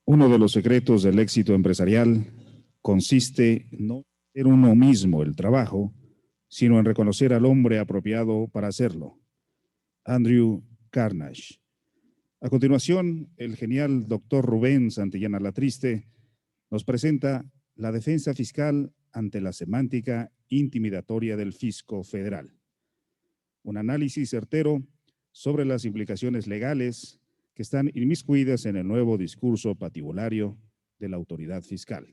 Uno de los secretos del éxito empresarial consiste no en hacer uno mismo el trabajo, sino en reconocer al hombre apropiado para hacerlo. Andrew Carnegie. A continuación, el genial doctor Rubén Santillana Latriste nos presenta la defensa fiscal ante la semántica intimidatoria del fisco federal. Un análisis certero sobre las implicaciones legales que están inmiscuidas en el nuevo discurso patibulario de la autoridad fiscal.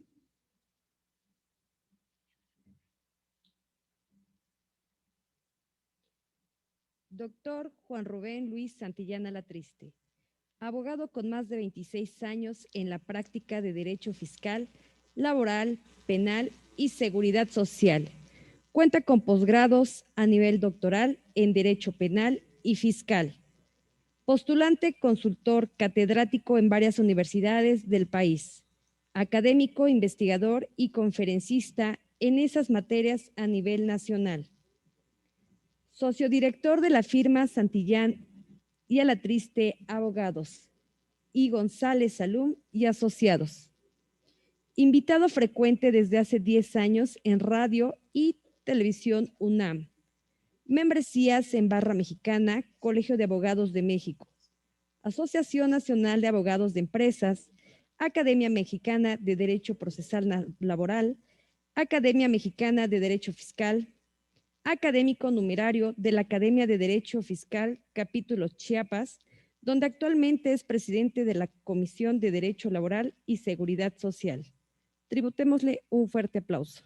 Doctor Juan Rubén Luis Santillana Latriste, abogado con más de 26 años en la práctica de derecho fiscal, laboral, penal y seguridad social. Cuenta con posgrados a nivel doctoral en derecho penal y fiscal. Postulante, consultor, catedrático en varias universidades del país. Académico, investigador y conferencista en esas materias a nivel nacional. Sociodirector de la firma Santillán y Alatriste Abogados y González Salum y Asociados. Invitado frecuente desde hace 10 años en radio y televisión UNAM. Membresías en Barra Mexicana, Colegio de Abogados de México, Asociación Nacional de Abogados de Empresas, Academia Mexicana de Derecho Procesal Laboral, Academia Mexicana de Derecho Fiscal, académico numerario de la Academia de Derecho Fiscal, capítulo Chiapas, donde actualmente es presidente de la Comisión de Derecho Laboral y Seguridad Social. Tributémosle un fuerte aplauso.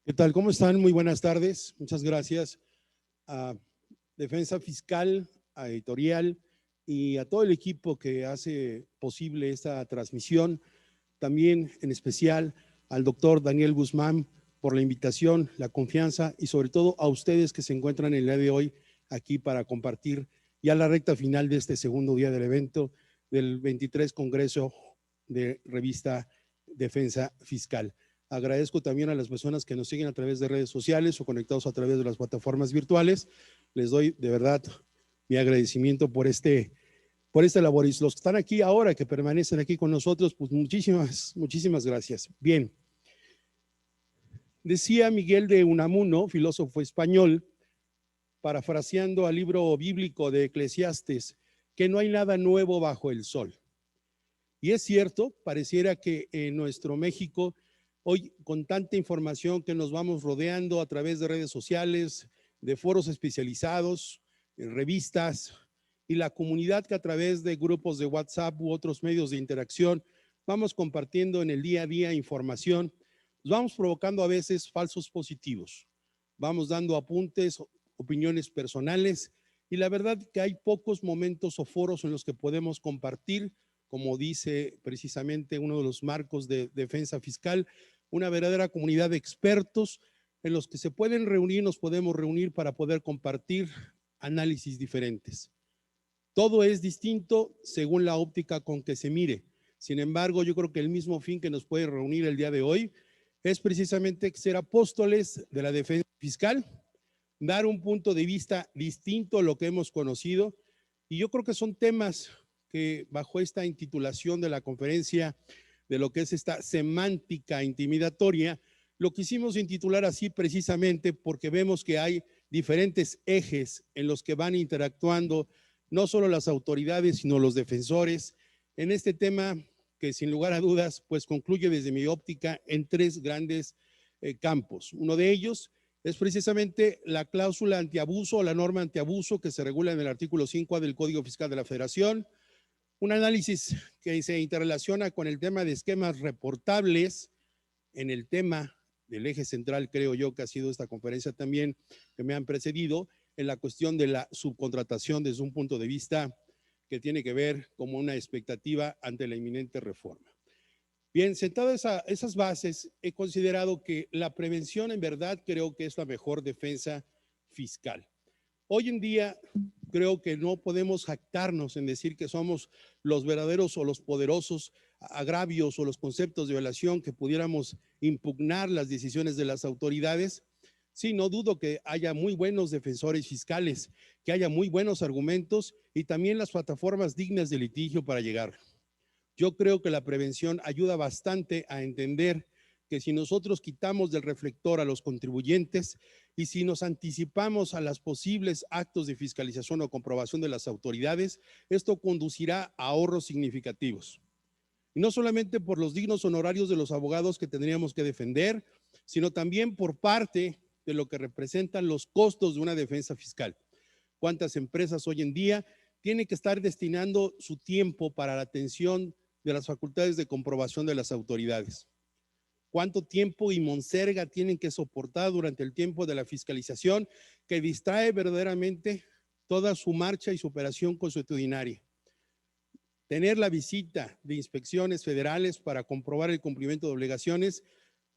¿Qué tal? ¿Cómo están? Muy buenas tardes. Muchas gracias a Defensa Fiscal, a Editorial y a todo el equipo que hace posible esta transmisión. También en especial al doctor Daniel Guzmán por la invitación, la confianza y sobre todo a ustedes que se encuentran el día de hoy aquí para compartir ya la recta final de este segundo día del evento del 23 Congreso de Revista Defensa Fiscal. Agradezco también a las personas que nos siguen a través de redes sociales o conectados a través de las plataformas virtuales. Les doy de verdad mi agradecimiento por esta labor. Y los que están aquí ahora, que permanecen aquí con nosotros, pues muchísimas gracias. Bien. Decía Miguel de Unamuno, filósofo español, parafraseando al libro bíblico de Eclesiastes, que no hay nada nuevo bajo el sol. Y es cierto, pareciera que en nuestro México, hoy con tanta información que nos vamos rodeando a través de redes sociales, de foros especializados, revistas y la comunidad que a través de grupos de WhatsApp u otros medios de interacción vamos compartiendo en el día a día información, nos vamos provocando a veces falsos positivos, vamos dando apuntes, opiniones personales y la verdad que hay pocos momentos o foros en los que podemos compartir, como dice precisamente uno de los marcos de defensa fiscal, una verdadera comunidad de expertos en los que se pueden reunir, nos podemos reunir para poder compartir análisis diferentes. Todo es distinto según la óptica con que se mire. Sin embargo, yo creo que el mismo fin que nos puede reunir el día de hoy es precisamente ser apóstoles de la defensa fiscal, dar un punto de vista distinto a lo que hemos conocido, y yo creo que son temas que bajo esta intitulación de la conferencia de lo que es esta semántica intimidatoria, lo quisimos intitular así precisamente porque vemos que hay diferentes ejes en los que van interactuando no solo las autoridades, sino los defensores en este tema que sin lugar a dudas, pues concluye desde mi óptica en tres grandes campos. Uno de ellos es precisamente la cláusula antiabuso o la norma antiabuso que se regula en el artículo 5A del Código Fiscal de la Federación, un análisis que se interrelaciona con el tema de esquemas reportables en el tema del eje central, creo yo, que ha sido esta conferencia también que me han precedido, en la cuestión de la subcontratación desde un punto de vista que tiene que ver como una expectativa ante la inminente reforma. Bien, sentadas esas bases, he considerado que la prevención en verdad creo que es la mejor defensa fiscal. Hoy en día creo que no podemos jactarnos en decir que somos los verdaderos o los poderosos agravios o los conceptos de violación que pudiéramos impugnar las decisiones de las autoridades. Sí, no dudo que haya muy buenos defensores fiscales, que haya muy buenos argumentos y también las plataformas dignas de litigio para llegar. Yo creo que la prevención ayuda bastante a entender que si nosotros quitamos del reflector a los contribuyentes y si nos anticipamos a los posibles actos de fiscalización o comprobación de las autoridades, esto conducirá a ahorros significativos. Y no solamente por los dignos honorarios de los abogados que tendríamos que defender, sino también por parte de lo que representan los costos de una defensa fiscal. ¿Cuántas empresas hoy en día tienen que estar destinando su tiempo para la atención de las facultades de comprobación de las autoridades? ¿Cuánto tiempo y monserga tienen que soportar durante el tiempo de la fiscalización que distrae verdaderamente toda su marcha y su operación consuetudinaria? Tener la visita de inspecciones federales para comprobar el cumplimiento de obligaciones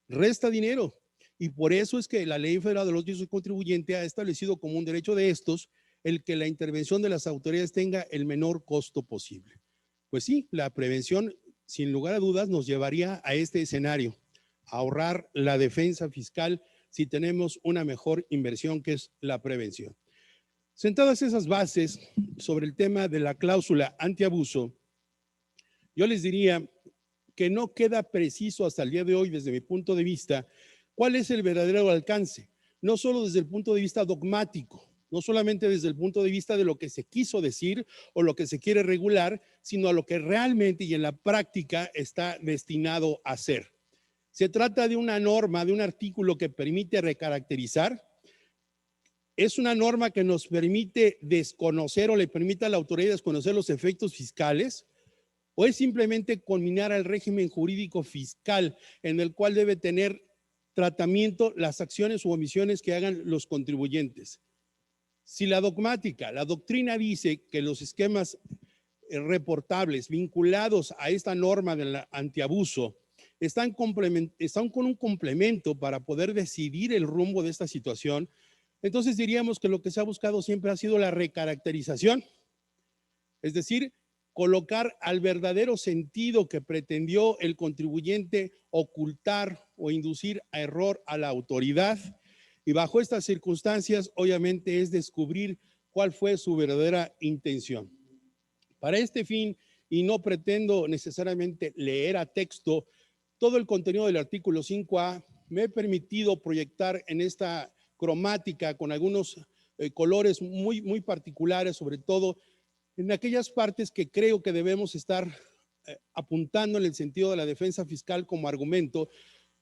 resta dinero, y por eso es que la Ley Federal de los Derechos del Contribuyente ha establecido como un derecho de estos el que la intervención de las autoridades tenga el menor costo posible. Pues sí, la prevención, sin lugar a dudas, nos llevaría a este escenario, a ahorrar la defensa fiscal si tenemos una mejor inversión, que es la prevención. Sentadas esas bases sobre el tema de la cláusula antiabuso, yo les diría que no queda preciso hasta el día de hoy, desde mi punto de vista, cuál es el verdadero alcance, no solo desde el punto de vista dogmático, no solamente desde el punto de vista de lo que se quiso decir o lo que se quiere regular, sino a lo que realmente y en la práctica está destinado a ser. Se trata de una norma, de un artículo que permite recaracterizar. Es una norma que nos permite desconocer o le permite a la autoridad desconocer los efectos fiscales, o es simplemente culminar al régimen jurídico fiscal en el cual debe tener tratamiento las acciones u omisiones que hagan los contribuyentes. Si la dogmática, la doctrina dice que los esquemas reportables vinculados a esta norma del antiabuso están con un complemento para poder decidir el rumbo de esta situación, entonces diríamos que lo que se ha buscado siempre ha sido la recaracterización, es decir, colocar al verdadero sentido que pretendió el contribuyente ocultar o inducir a error a la autoridad, y bajo estas circunstancias obviamente es descubrir cuál fue su verdadera intención. Para este fin, y no pretendo necesariamente leer a texto todo el contenido del artículo 5A, me he permitido proyectar en esta cromática con algunos colores muy particulares, sobre todo en aquellas partes que creo que debemos estar apuntando en el sentido de la defensa fiscal como argumento,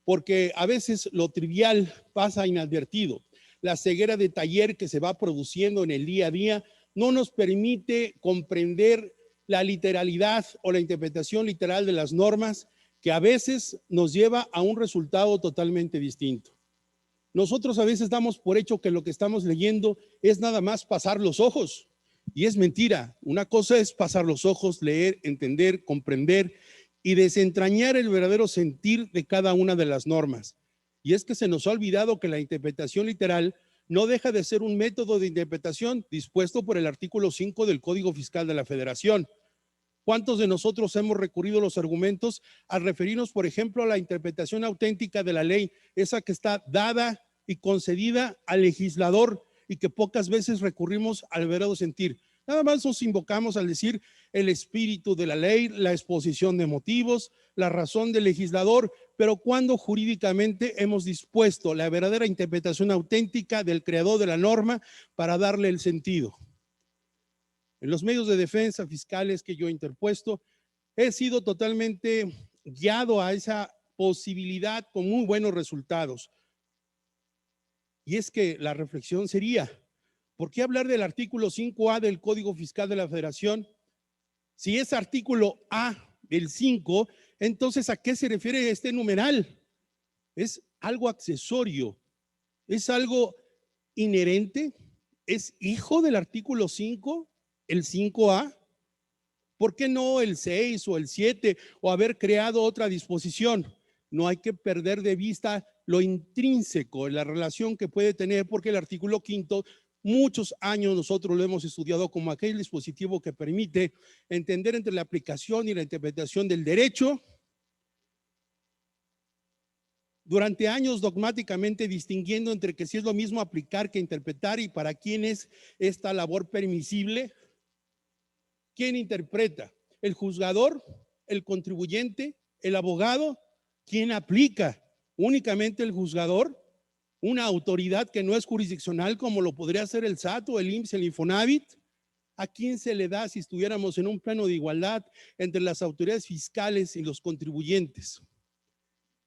porque a veces lo trivial pasa inadvertido. La ceguera de taller que se va produciendo en el día a día no nos permite comprender la literalidad o la interpretación literal de las normas, que a veces nos lleva a un resultado totalmente distinto. Nosotros a veces damos por hecho que lo que estamos leyendo es nada más pasar los ojos, y es mentira. Una cosa es pasar los ojos, leer, entender, comprender y desentrañar el verdadero sentir de cada una de las normas. Y es que se nos ha olvidado que la interpretación literal no deja de ser un método de interpretación dispuesto por el artículo 5 del Código Fiscal de la Federación. ¿Cuántos de nosotros hemos recurrido a los argumentos al referirnos, por ejemplo, a la interpretación auténtica de la ley, esa que está dada y concedida al legislador y que pocas veces recurrimos al verdadero sentir? Nada más nos invocamos al decir el espíritu de la ley, la exposición de motivos, la razón del legislador, pero ¿cuándo jurídicamente hemos dispuesto la verdadera interpretación auténtica del creador de la norma para darle el sentido? En los medios de defensa fiscales que yo he interpuesto, he sido totalmente guiado a esa posibilidad con muy buenos resultados. Y es que la reflexión sería, ¿por qué hablar del artículo 5A del Código Fiscal de la Federación? Si es artículo A del 5, entonces ¿a qué se refiere este numeral? Es algo accesorio, es algo inherente, es hijo del artículo 5, el 5A. ¿Por qué no el 6 o el 7 o haber creado otra disposición? No hay que perder de vista lo intrínseco, la relación que puede tener, porque el artículo 5, muchos años nosotros lo hemos estudiado como aquel dispositivo que permite entender entre la aplicación y la interpretación del derecho. Durante años dogmáticamente distinguiendo entre que si es lo mismo aplicar que interpretar y para quién es esta labor permisible. ¿Quién interpreta? ¿El juzgador? ¿El contribuyente? ¿El abogado? ¿Quién aplica? ¿Únicamente el juzgador? ¿Una autoridad que no es jurisdiccional como lo podría ser el SAT o el IMSS, el Infonavit? ¿A quién se le da si estuviéramos en un plano de igualdad entre las autoridades fiscales y los contribuyentes?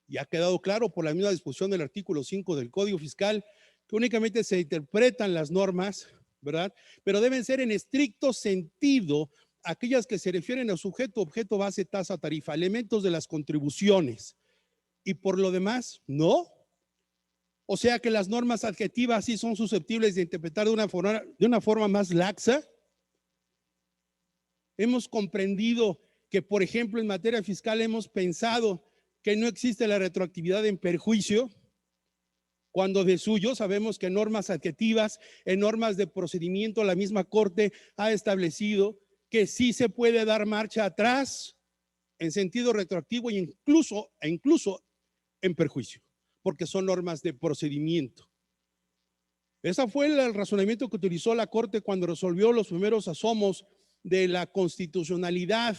Y ha quedado claro por la misma disposición del artículo 5 del Código Fiscal que únicamente se interpretan las normas, ¿verdad? Pero deben ser en estricto sentido aquellas que se refieren a sujeto, objeto, base, tasa, tarifa, elementos de las contribuciones. Y por lo demás, no. O sea que las normas adjetivas sí son susceptibles de interpretar de una forma más laxa. Hemos comprendido que, por ejemplo, en materia fiscal hemos pensado que no existe la retroactividad en perjuicio, cuando de suyo sabemos que en normas adjetivas, en normas de procedimiento, la misma Corte ha establecido que sí se puede dar marcha atrás en sentido retroactivo e incluso en perjuicio, porque son normas de procedimiento. Ese fue el razonamiento que utilizó la Corte cuando resolvió los primeros asomos de la constitucionalidad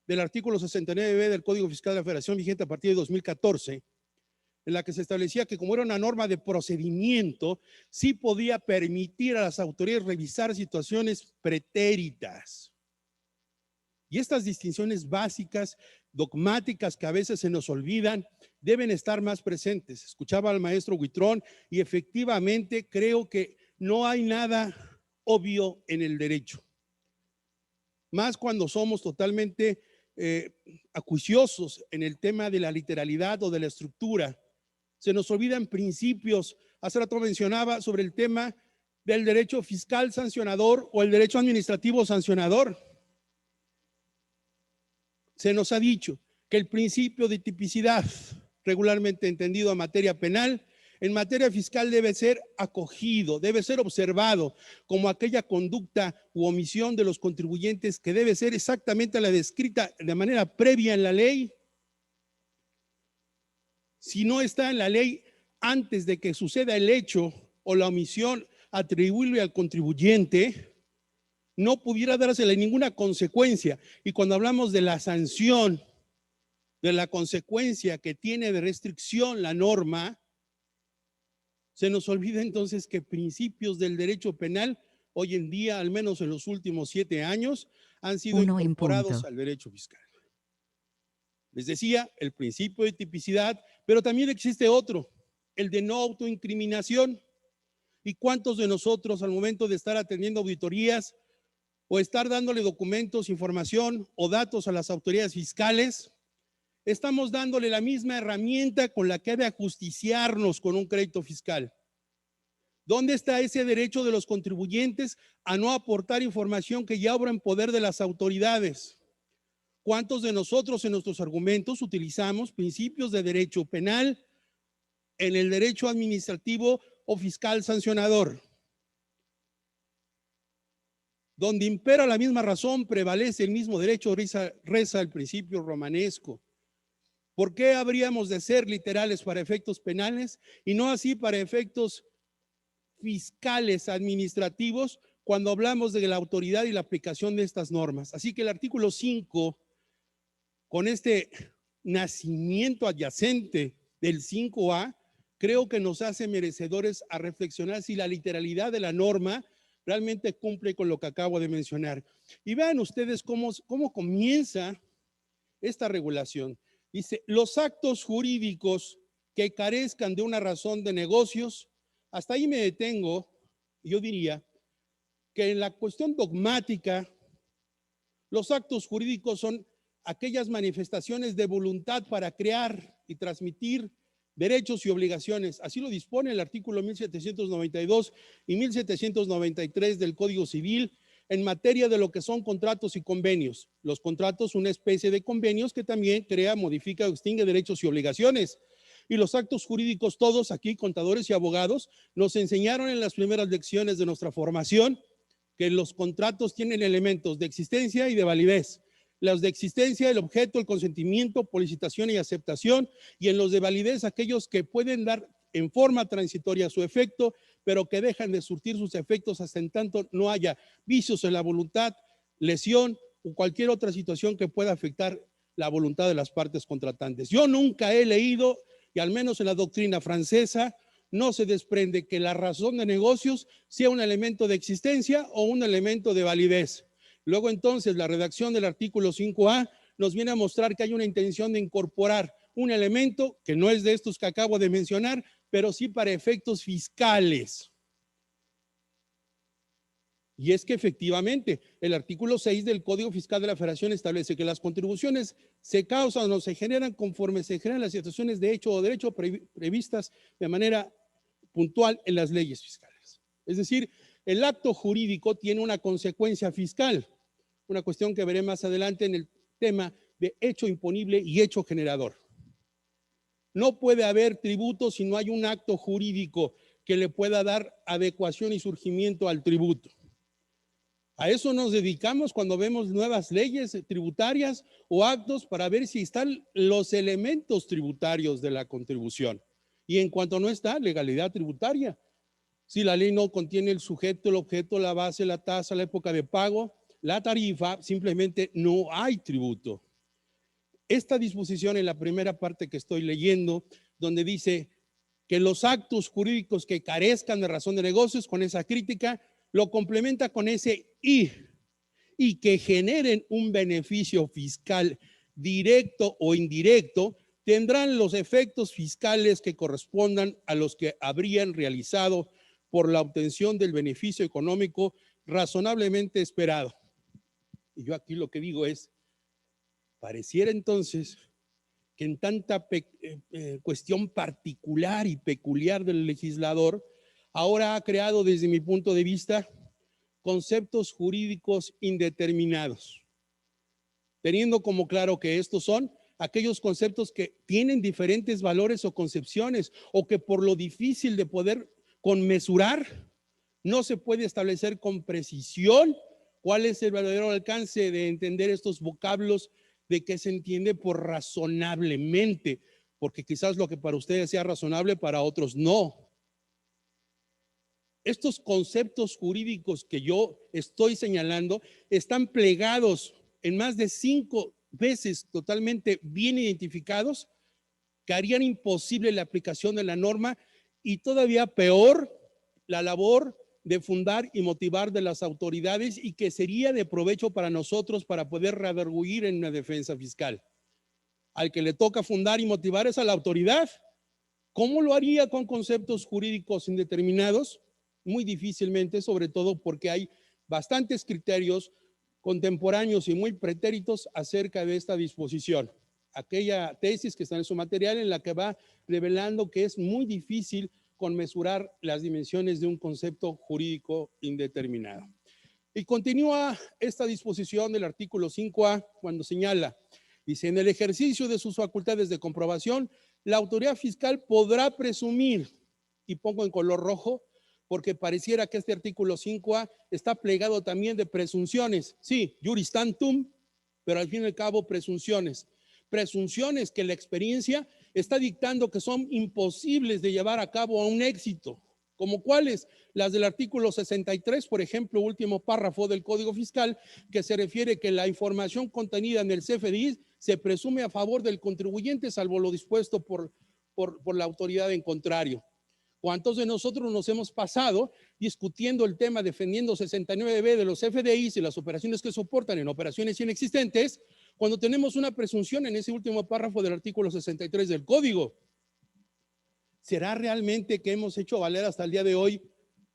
del artículo 69b del Código Fiscal de la Federación, vigente a partir de 2014, en la que se establecía que como era una norma de procedimiento, sí podía permitir a las autoridades revisar situaciones pretéritas. Y estas distinciones básicas, dogmáticas, que a veces se nos olvidan, deben estar más presentes. Escuchaba al maestro Huitrón y efectivamente creo que no hay nada obvio en el derecho. Más cuando somos totalmente acuiciosos en el tema de la literalidad o de la estructura. Se nos olvidan principios. Hace rato mencionaba sobre el tema del derecho fiscal sancionador o el derecho administrativo sancionador. Se nos ha dicho que el principio de tipicidad, regularmente entendido en materia penal, en materia fiscal debe ser acogido, debe ser observado como aquella conducta u omisión de los contribuyentes que debe ser exactamente la descrita de manera previa en la ley. Si no está en la ley antes de que suceda el hecho o la omisión, atribuirle al contribuyente, no pudiera dársele ninguna consecuencia. Y cuando hablamos de la sanción, de la consecuencia que tiene de restricción la norma, se nos olvida entonces que principios del derecho penal, hoy en día, al menos en los últimos 7 años, han sido incorporados al derecho fiscal. Les decía, el principio de tipicidad, pero también existe otro, el de no autoincriminación. ¿Y cuántos de nosotros al momento de estar atendiendo auditorías o estar dándole documentos, información o datos a las autoridades fiscales, estamos dándole la misma herramienta con la que ha de ajusticiarnos con un crédito fiscal? ¿Dónde está ese derecho de los contribuyentes a no aportar información que ya obra en poder de las autoridades? ¿Cuántos de nosotros en nuestros argumentos utilizamos principios de derecho penal en el derecho administrativo o fiscal sancionador? Donde impera la misma razón, prevalece el mismo derecho, reza el principio romanesco. ¿Por qué habríamos de ser literales para efectos penales y no así para efectos fiscales administrativos cuando hablamos de la autoridad y la aplicación de estas normas? Así que el artículo 5, con este nacimiento adyacente del 5A, creo que nos hace merecedores a reflexionar si la literalidad de la norma realmente cumple con lo que acabo de mencionar. Y vean ustedes cómo comienza esta regulación. Dice, los actos jurídicos que carezcan de una razón de negocios, hasta ahí me detengo. Yo diría que en la cuestión dogmática, los actos jurídicos son aquellas manifestaciones de voluntad para crear y transmitir derechos y obligaciones. Así lo dispone el artículo 1792 y 1793 del Código Civil, en materia de lo que son contratos y convenios. Los contratos, una especie de convenios que también crea, modifica o extingue derechos y obligaciones. Y los actos jurídicos, todos aquí, contadores y abogados, nos enseñaron en las primeras lecciones de nuestra formación que los contratos tienen elementos de existencia y de validez. Los de existencia, el objeto, el consentimiento, policitación y aceptación, y en los de validez, aquellos que pueden dar en forma transitoria su efecto, pero que dejan de surtir sus efectos hasta en tanto no haya vicios en la voluntad, lesión o cualquier otra situación que pueda afectar la voluntad de las partes contratantes. Yo nunca he leído, y al menos en la doctrina francesa, no se desprende que la razón de negocios sea un elemento de existencia o un elemento de validez. Luego entonces la redacción del artículo 5A nos viene a mostrar que hay una intención de incorporar un elemento que no es de estos que acabo de mencionar, pero sí para efectos fiscales. Y es que efectivamente el artículo 6 del Código Fiscal de la Federación establece que las contribuciones se causan o se generan conforme se generan las situaciones de hecho o derecho previstas de manera puntual en las leyes fiscales. Es decir, el acto jurídico tiene una consecuencia fiscal, una cuestión que veré más adelante en el tema de hecho imponible y hecho generador. No puede haber tributo si no hay un acto jurídico que le pueda dar adecuación y surgimiento al tributo. A eso nos dedicamos cuando vemos nuevas leyes tributarias o actos para ver si están los elementos tributarios de la contribución. Y en cuanto no está, legalidad tributaria. Si la ley no contiene el sujeto, el objeto, la base, la tasa, la época de pago, la tarifa, simplemente no hay tributo. Esta disposición en la primera parte que estoy leyendo, donde dice que los actos jurídicos que carezcan de razón de negocios, con esa crítica, lo complementa con ese y que generen un beneficio fiscal directo o indirecto, tendrán los efectos fiscales que correspondan a los que habrían realizado por la obtención del beneficio económico razonablemente esperado. Y yo aquí lo que digo es, pareciera entonces que en tanta cuestión particular y peculiar del legislador, ahora ha creado desde mi punto de vista conceptos jurídicos indeterminados, teniendo como claro que estos son aquellos conceptos que tienen diferentes valores o concepciones o que por lo difícil de poder conmesurar no se puede establecer con precisión cuál es el verdadero alcance de entender estos vocablos de qué se entiende por razonablemente, porque quizás lo que para ustedes sea razonable, para otros no. Estos conceptos jurídicos que yo estoy señalando están plegados en más de 5 veces totalmente bien identificados que harían imposible la aplicación de la norma y todavía peor la labor de fundar y motivar de las autoridades y que sería de provecho para nosotros para poder redarguir en una defensa fiscal. Al que le toca fundar y motivar es a la autoridad. ¿Cómo lo haría con conceptos jurídicos indeterminados? Muy difícilmente, sobre todo porque hay bastantes criterios contemporáneos y muy pretéritos acerca de esta disposición. Aquella tesis que está en su material en la que va revelando que es muy difícil conmesurar las dimensiones de un concepto jurídico indeterminado. Y continúa esta disposición del artículo 5A cuando señala, dice, en el ejercicio de sus facultades de comprobación, la autoridad fiscal podrá presumir, y pongo en color rojo, porque pareciera que este artículo 5A está plegado también de presunciones. Sí, juris tantum, pero al fin y al cabo presunciones. Presunciones que la experiencia está dictando que son imposibles de llevar a cabo a un éxito. ¿Como cuáles? Las del artículo 63, por ejemplo, último párrafo del Código Fiscal, que se refiere que la información contenida en el CFDI se presume a favor del contribuyente, salvo lo dispuesto por la autoridad en contrario. ¿Cuántos de nosotros nos hemos pasado discutiendo el tema, defendiendo 69B de los FDIs y las operaciones que soportan en operaciones inexistentes, cuando tenemos una presunción en ese último párrafo del artículo 63 del Código? ¿Será realmente que hemos hecho valer hasta el día de hoy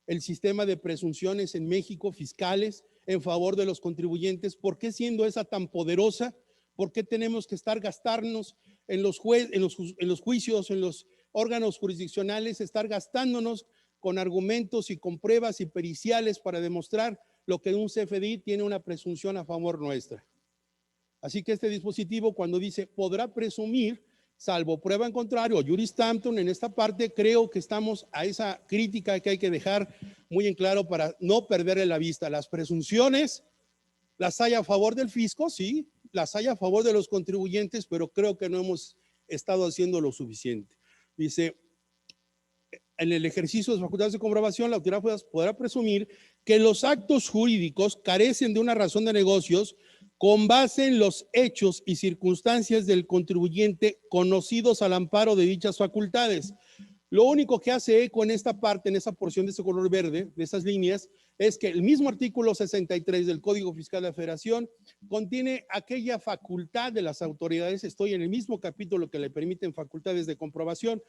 el sistema de presunciones en México fiscales en favor de los contribuyentes? ¿Por qué siendo esa tan poderosa? ¿Por qué tenemos que gastarnos en los juicios, en los órganos jurisdiccionales, estar gastándonos con argumentos y con pruebas y periciales para demostrar lo que un CFDI tiene una presunción a favor nuestra. Así que este dispositivo, cuando dice podrá presumir, salvo prueba en contrario, o juris tantum, en esta parte creo que estamos a esa crítica que hay que dejar muy en claro para no perderle la vista. Las presunciones las hay a favor del fisco, sí, las hay a favor de los contribuyentes, pero creo que no hemos estado haciendo lo suficiente. Dice, en el ejercicio de sus facultades de comprobación, la autoridad podrá presumir que los actos jurídicos carecen de una razón de negocios con base en los hechos y circunstancias del contribuyente conocidos al amparo de dichas facultades. Lo único que hace eco en esta parte, en esa porción de ese color verde, de esas líneas, es que el mismo artículo 63 del Código Fiscal de la Federación contiene aquella facultad de las autoridades, estoy en el mismo capítulo que le permiten facultades de comprobación,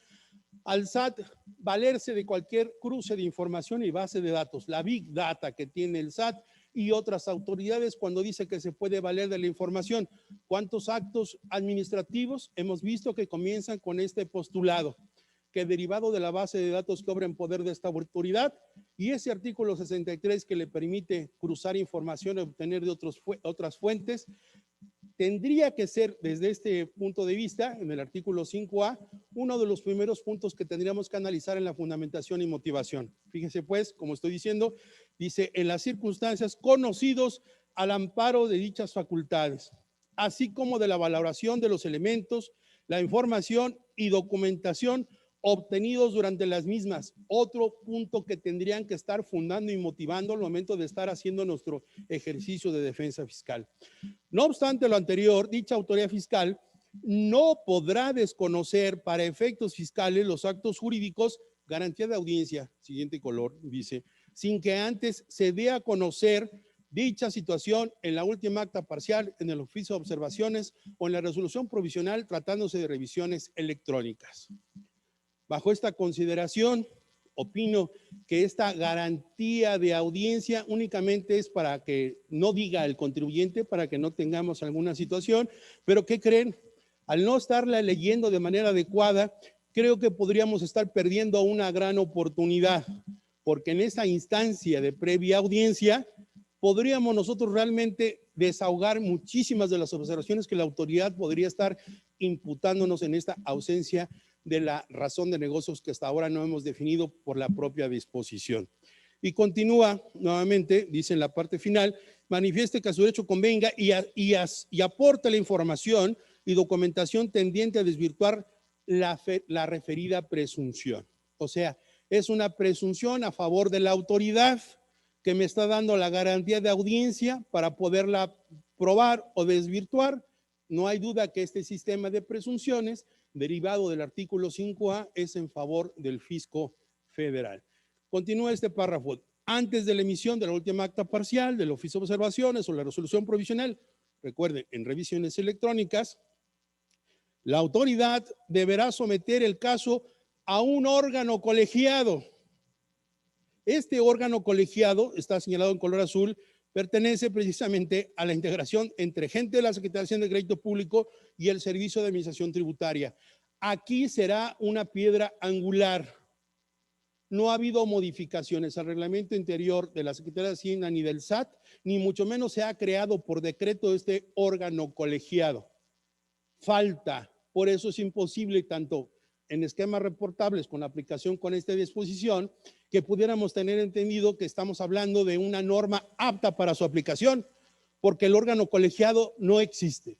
al SAT valerse de cualquier cruce de información y base de datos, la Big Data que tiene el SAT y otras autoridades cuando dice que se puede valer de la información. ¿Cuántos actos administrativos hemos visto que comienzan con este postulado? Que derivado de la base de datos que obra en poder de esta autoridad y ese artículo 63 que le permite cruzar información y obtener de otras fuentes, tendría que ser desde este punto de vista, en el artículo 5A, uno de los primeros puntos que tendríamos que analizar en la fundamentación y motivación. Fíjese pues, como estoy diciendo, dice en las circunstancias conocidos al amparo de dichas facultades, así como de la valoración de los elementos, la información y documentación obtenidos durante las mismas. Otro punto que tendrían que estar fundando y motivando al momento de estar haciendo nuestro ejercicio de defensa fiscal. No obstante lo anterior, dicha autoridad fiscal no podrá desconocer para efectos fiscales los actos jurídicos, garantía de audiencia, siguiente color, dice, sin que antes se dé a conocer dicha situación en la última acta parcial, en el oficio de observaciones o en la resolución provisional tratándose de revisiones electrónicas. Bajo esta consideración, opino que esta garantía de audiencia únicamente es para que no diga el contribuyente, para que no tengamos alguna situación, pero ¿qué creen? Al no estarla leyendo de manera adecuada, creo que podríamos estar perdiendo una gran oportunidad, porque en esa instancia de previa audiencia podríamos nosotros realmente desahogar muchísimas de las observaciones que la autoridad podría estar imputándonos en esta ausencia de la razón de negocios que hasta ahora no hemos definido por la propia disposición. Y continúa nuevamente, dice en la parte final, manifieste que a su derecho convenga y aporte la información y documentación tendiente a desvirtuar la referida presunción. O sea, es una presunción a favor de la autoridad que me está dando la garantía de audiencia para poderla probar o desvirtuar. No hay duda que este sistema de presunciones derivado del artículo 5A es en favor del fisco federal. Continúa este párrafo. Antes de la emisión de la última acta parcial del oficio de observaciones o la resolución provisional, recuerden, en revisiones electrónicas, la autoridad deberá someter el caso a un órgano colegiado. Este órgano colegiado, está señalado en color azul, pertenece precisamente a la integración entre gente de la Secretaría de Hacienda y Crédito Público y el Servicio de Administración Tributaria. Aquí será una piedra angular. No ha habido modificaciones al reglamento interior de la Secretaría de Hacienda ni del SAT, ni mucho menos se ha creado por decreto este órgano colegiado. Falta, por eso es imposible tanto en esquemas reportables con aplicación con esta disposición, que pudiéramos tener entendido que estamos hablando de una norma apta para su aplicación, porque el órgano colegiado no existe,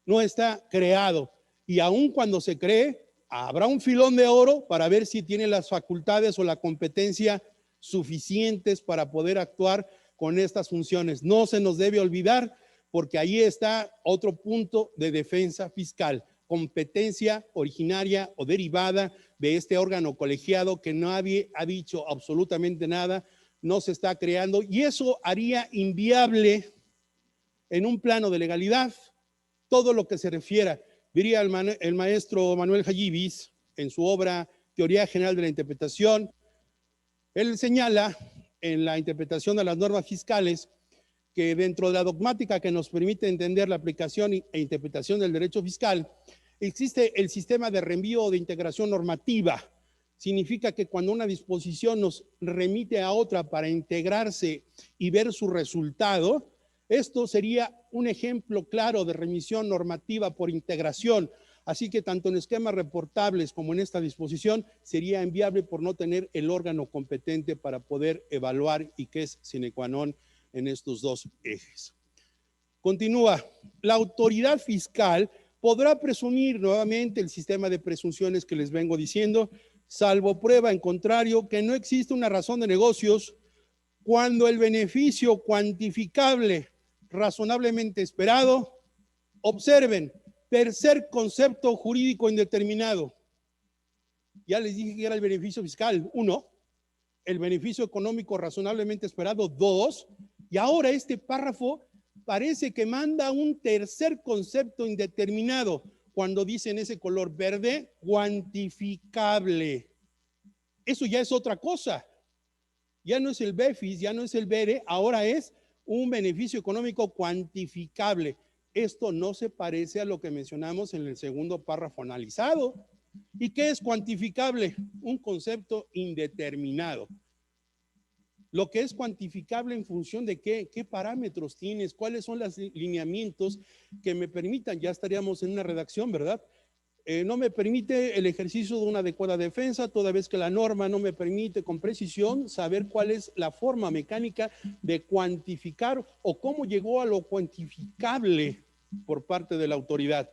no está creado, y aun cuando se cree, habrá un filón de oro para ver si tiene las facultades o la competencia suficientes para poder actuar con estas funciones. No se nos debe olvidar, porque ahí está otro punto de defensa fiscal, competencia originaria o derivada de este órgano colegiado que nadie ha dicho absolutamente nada, no se está creando, y eso haría inviable en un plano de legalidad todo lo que se refiera. Diría el maestro Manuel Jayibis en su obra Teoría General de la Interpretación, él señala en la interpretación de las normas fiscales que dentro de la dogmática que nos permite entender la aplicación e interpretación del derecho fiscal, existe el sistema de reenvío o de integración normativa. significa que cuando una disposición nos remite a otra para integrarse y ver su resultado, esto sería un ejemplo claro de remisión normativa por integración. Así que tanto en esquemas reportables como en esta disposición sería inviable por no tener el órgano competente para poder evaluar y que es sine qua non en estos dos ejes. Continúa, la autoridad fiscal podrá presumir nuevamente el sistema de presunciones que les vengo diciendo, salvo prueba en contrario que no existe una razón de negocios cuando el beneficio cuantificable razonablemente esperado, observen, tercer concepto jurídico indeterminado. Ya les dije que era el beneficio fiscal, 1, el beneficio económico razonablemente esperado, 2, y ahora este párrafo parece que manda un tercer concepto indeterminado cuando dice en ese color verde, cuantificable. Eso ya es otra cosa. Ya no es el BEFIS, ya no es el BERE, ahora es un beneficio económico cuantificable. Esto no se parece a lo que mencionamos en el segundo párrafo analizado. ¿Y qué es cuantificable? Un concepto indeterminado. Lo que es cuantificable en función de qué parámetros tienes, cuáles son los lineamientos que me permitan, ya estaríamos en una redacción, ¿verdad? No me permite el ejercicio de una adecuada defensa, toda vez que la norma no me permite con precisión saber cuál es la forma mecánica de cuantificar o cómo llegó a lo cuantificable por parte de la autoridad.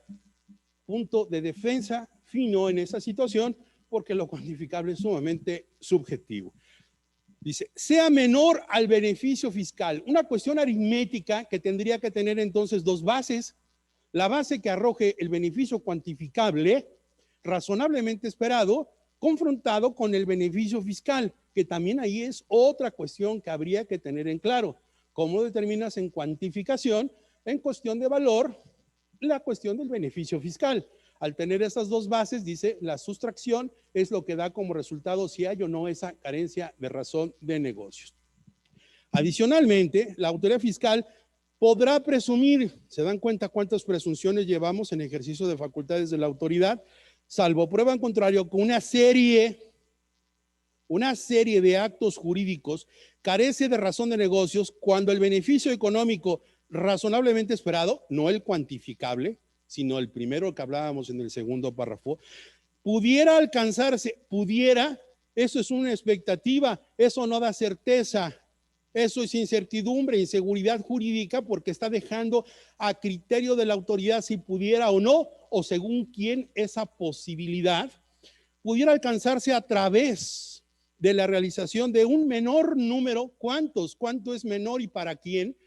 Punto de defensa fino en esa situación, porque lo cuantificable es sumamente subjetivo. Dice, sea menor al beneficio fiscal. Una cuestión aritmética que tendría que tener entonces dos bases. La base que arroje el beneficio cuantificable, razonablemente esperado, confrontado con el beneficio fiscal, que también ahí es otra cuestión que habría que tener en claro. ¿Cómo determinas en cuantificación, en cuestión de valor, la cuestión del beneficio fiscal? Al tener estas dos bases, dice, la sustracción es lo que da como resultado si hay o no esa carencia de razón de negocios. Adicionalmente, la autoridad fiscal podrá presumir, ¿se dan cuenta cuántas presunciones llevamos en ejercicio de facultades de la autoridad? Salvo prueba en contrario, con una serie de actos jurídicos carece de razón de negocios cuando el beneficio económico razonablemente esperado, no el cuantificable, sino el primero que hablábamos en el segundo párrafo, pudiera alcanzarse, eso es una expectativa, eso no da certeza, eso es incertidumbre, inseguridad jurídica, porque está dejando a criterio de la autoridad si pudiera o no, o según quién esa posibilidad pudiera alcanzarse a través de la realización de un menor número, ¿cuánto es menor y para quién?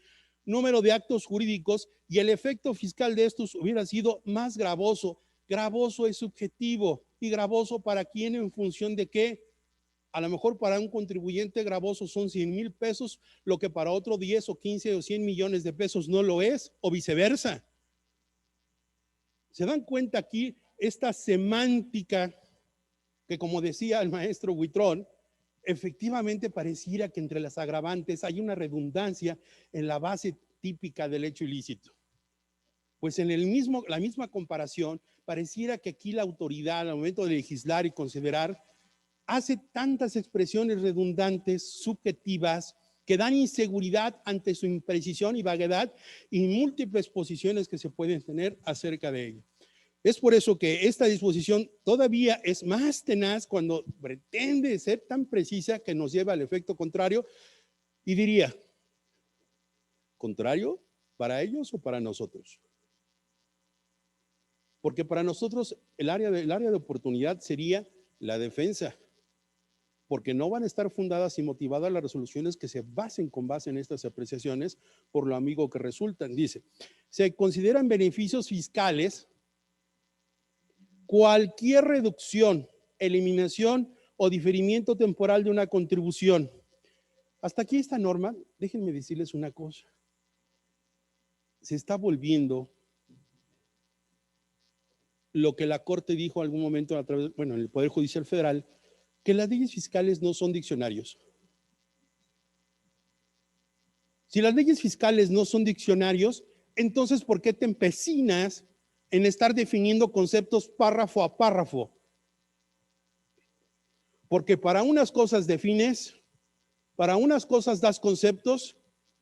Número de actos jurídicos, y el efecto fiscal de estos hubiera sido más gravoso. Gravoso es subjetivo, y gravoso para quién, en función de qué. A lo mejor para un contribuyente gravoso son 100,000 pesos, lo que para otro 10 o 15 o 100 millones de pesos no lo es, o viceversa. ¿Se dan cuenta aquí esta semántica que, como decía el maestro Huitrón, efectivamente pareciera que entre las agravantes hay una redundancia en la base típica del hecho ilícito? Pues en la misma comparación, pareciera que aquí la autoridad, al momento de legislar y considerar, hace tantas expresiones redundantes, subjetivas, que dan inseguridad ante su imprecisión y vaguedad, y múltiples posiciones que se pueden tener acerca de ello. Es por eso que esta disposición todavía es más tenaz cuando pretende ser tan precisa que nos lleva al efecto contrario, y diría, ¿contrario para ellos o para nosotros? Porque para nosotros el área de oportunidad sería la defensa, porque no van a estar fundadas y motivadas las resoluciones que se basen con base en estas apreciaciones por lo ambiguo que resultan. Dice, se consideran beneficios fiscales cualquier reducción, eliminación o diferimiento temporal de una contribución. Hasta aquí esta norma, déjenme decirles una cosa, se está volviendo lo que la Corte dijo en algún momento a través, en el Poder Judicial Federal, que las leyes fiscales no son diccionarios. Si las leyes fiscales no son diccionarios, entonces ¿por qué te empecinas en estar definiendo conceptos párrafo a párrafo? Porque para unas cosas defines, para unas cosas das conceptos,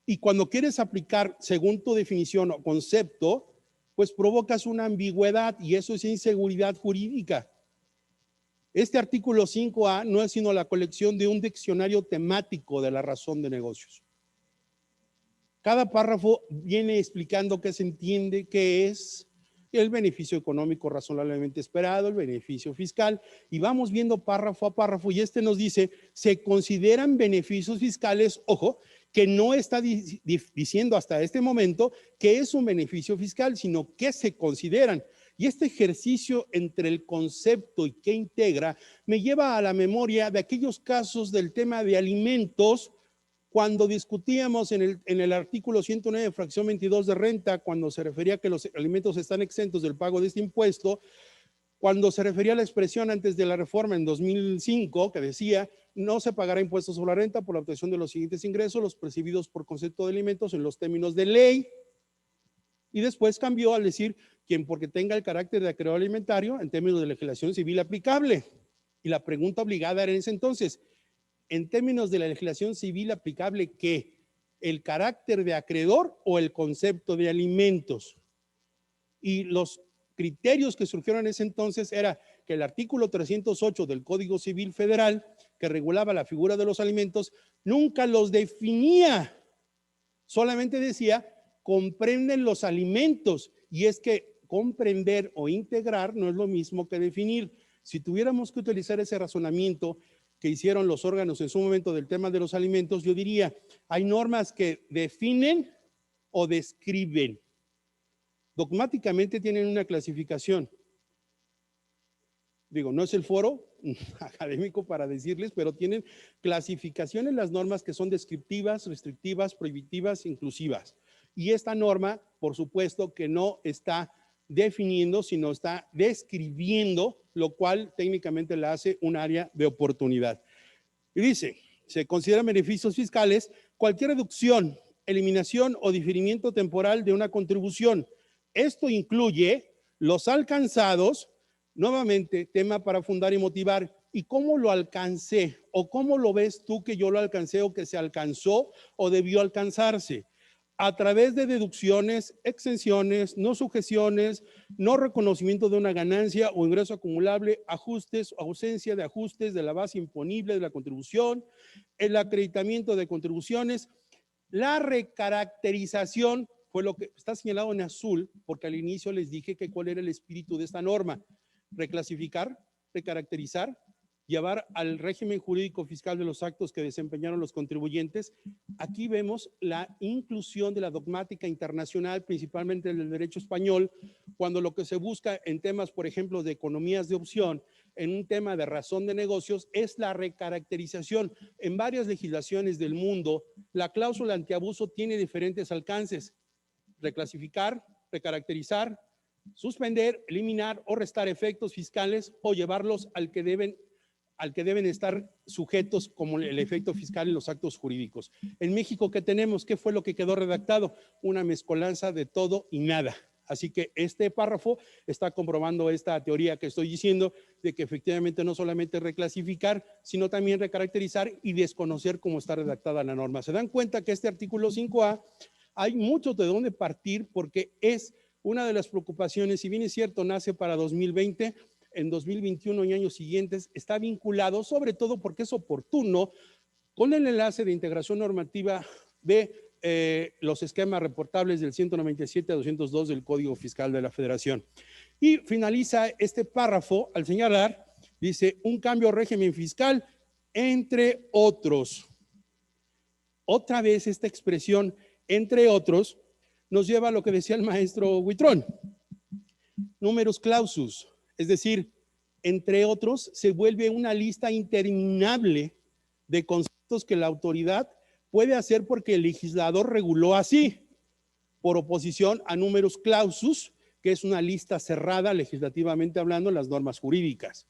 y cuando quieres aplicar según tu definición o concepto, pues provocas una ambigüedad y eso es inseguridad jurídica. Este artículo 5A no es sino la colección de un diccionario temático de la razón de negocios. Cada párrafo viene explicando qué se entiende, qué es el beneficio económico razonablemente esperado, el beneficio fiscal, y vamos viendo párrafo a párrafo, y este nos dice, se consideran beneficios fiscales, ojo, que no está diciendo hasta este momento que es un beneficio fiscal, sino que se consideran. Y este ejercicio entre el concepto y qué integra me lleva a la memoria de aquellos casos del tema de alimentos, cuando discutíamos en el artículo 109, fracción 22 de renta, cuando se refería a que los alimentos están exentos del pago de este impuesto, cuando se refería a la expresión antes de la reforma en 2005, que decía, no se pagará impuestos sobre la renta por la obtención de los siguientes ingresos, los percibidos por concepto de alimentos en los términos de ley. Y después cambió al decir, quien porque tenga el carácter de acreedor alimentario en términos de legislación civil aplicable. Y la pregunta obligada era en ese entonces, en términos de la legislación civil aplicable, ¿qué? ¿El carácter de acreedor o el concepto de alimentos? Y los criterios que surgieron en ese entonces era que el artículo 308 del Código Civil Federal, que regulaba la figura de los alimentos, nunca los definía, solamente decía, comprenden los alimentos, y es que comprender o integrar no es lo mismo que definir. Si tuviéramos que utilizar ese razonamiento que hicieron los órganos en su momento del tema de los alimentos, yo diría, hay normas que definen o describen. Dogmáticamente tienen una clasificación. Digo, no es el foro académico para decirles, pero tienen clasificaciones las normas que son descriptivas, restrictivas, prohibitivas, inclusivas. Y esta norma, por supuesto, que no está definiendo, sino está describiendo, lo cual técnicamente la hace un área de oportunidad. Y dice, se consideran beneficios fiscales cualquier reducción, eliminación o diferimiento temporal de una contribución. Esto incluye los alcanzados, nuevamente, tema para fundar y motivar. ¿Y cómo lo alcancé? ¿O cómo lo ves tú que yo lo alcancé o que se alcanzó o debió alcanzarse? A través de deducciones, exenciones, no sujeciones, no reconocimiento de una ganancia o ingreso acumulable, ajustes o ausencia de ajustes de la base imponible de la contribución, el acreditamiento de contribuciones, la recaracterización, fue lo que está señalado en azul, porque al inicio les dije que cuál era el espíritu de esta norma: reclasificar, recaracterizar, llevar al régimen jurídico fiscal de los actos que desempeñaron los contribuyentes. Aquí vemos la inclusión de la dogmática internacional, principalmente del derecho español, cuando lo que se busca en temas, por ejemplo, de economías de opción, en un tema de razón de negocios, es la recaracterización. En varias legislaciones del mundo, la cláusula antiabuso tiene diferentes alcances: reclasificar, recaracterizar, suspender, eliminar o restar efectos fiscales o llevarlos al que deben estar sujetos como el efecto fiscal en los actos jurídicos. En México, ¿qué tenemos? ¿Qué fue lo que quedó redactado? Una mezcolanza de todo y nada. Así que este párrafo está comprobando esta teoría que estoy diciendo, de que efectivamente no solamente reclasificar, sino también recaracterizar y desconocer cómo está redactada la norma. Se dan cuenta que este artículo 5A hay mucho de dónde partir, porque es una de las preocupaciones. Si bien es cierto, nace para 2020, en 2021 y años siguientes está vinculado, sobre todo porque es oportuno, con el enlace de integración normativa de los esquemas reportables del 197 a 202 del Código Fiscal de la Federación. Y finaliza este párrafo al señalar, dice, un cambio al régimen fiscal, entre otros. Otra vez esta expresión, entre otros, nos lleva a lo que decía el maestro Huitrón, numerus clausus, es decir, entre otros, se vuelve una lista interminable de conceptos que la autoridad puede hacer porque el legislador reguló así, por oposición a numerus clausus, que es una lista cerrada legislativamente hablando en las normas jurídicas.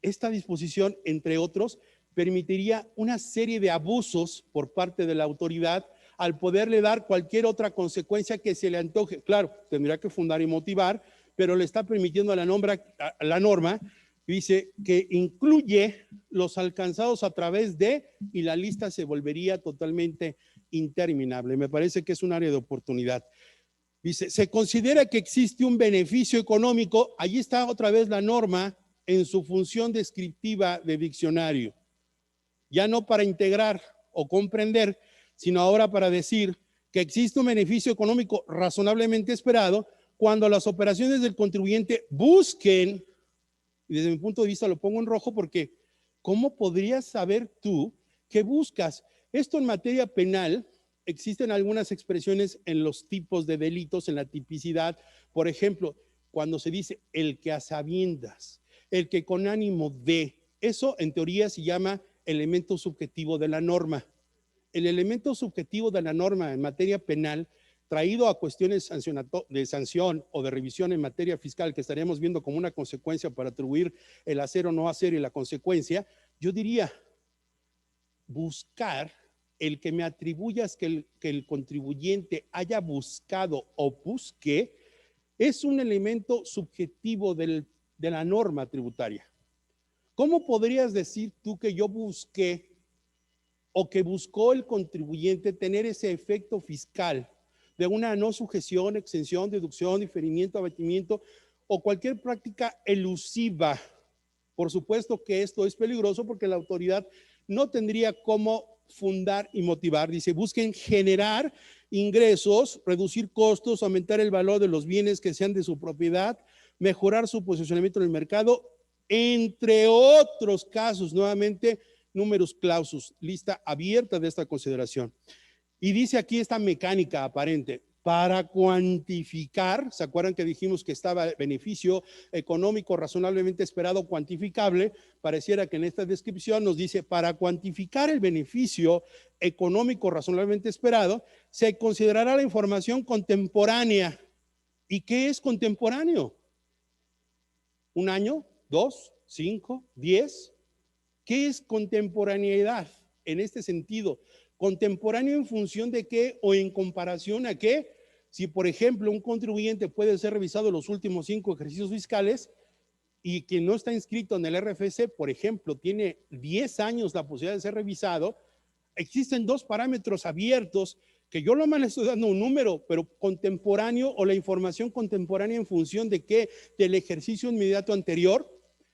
Esta disposición, entre otros, permitiría una serie de abusos por parte de la autoridad al poderle dar cualquier otra consecuencia que se le antoje. Claro, tendría que fundar y motivar, pero le está permitiendo a la norma Dice que incluye los alcanzados a través de, y la lista se volvería totalmente interminable. Me parece que es un área de oportunidad. Dice, se considera que existe un beneficio económico, allí está otra vez la norma en su función descriptiva de diccionario, ya no para integrar o comprender, sino ahora para decir que existe un beneficio económico razonablemente esperado cuando las operaciones del contribuyente busquen, y desde mi punto de vista lo pongo en rojo porque ¿cómo podrías saber tú qué buscas? Esto en materia penal, existen algunas expresiones en los tipos de delitos, en la tipicidad. Por ejemplo, cuando se dice el que a sabiendas, el que con ánimo de, eso en teoría se llama elemento subjetivo de la norma. El elemento subjetivo de la norma en materia penal, traído a cuestiones de sanción o de revisión en materia fiscal, que estaríamos viendo como una consecuencia para atribuir el hacer o no hacer y la consecuencia, yo diría, buscar el que me atribuyas que el contribuyente haya buscado o busque, es un elemento subjetivo de la norma tributaria. ¿Cómo podrías decir tú que yo busqué o que buscó el contribuyente tener ese efecto fiscal de una no sujeción, exención, deducción, diferimiento, abatimiento o cualquier práctica elusiva? Por supuesto que esto es peligroso porque la autoridad no tendría cómo fundar y motivar. Dice, busquen generar ingresos, reducir costos, aumentar el valor de los bienes que sean de su propiedad, mejorar su posicionamiento en el mercado, entre otros casos. Nuevamente, números clausus, lista abierta de esta consideración. Y dice aquí esta mecánica aparente, para cuantificar, ¿se acuerdan que dijimos que estaba beneficio económico razonablemente esperado cuantificable? Pareciera que en esta descripción nos dice, para cuantificar el beneficio económico razonablemente esperado, se considerará la información contemporánea. ¿Y qué es contemporáneo? ¿Un año? ¿2? ¿5? ¿10? ¿Qué es contemporaneidad en este sentido? ¿Contemporáneo en función de qué o en comparación a qué? Si, por ejemplo, un contribuyente puede ser revisado los últimos 5 ejercicios fiscales y quien no está inscrito en el RFC, por ejemplo, tiene 10 años la posibilidad de ser revisado, existen 2 parámetros abiertos que yo lo más le estoy dando un número, pero contemporáneo o la información contemporánea en función de qué, del ejercicio inmediato anterior,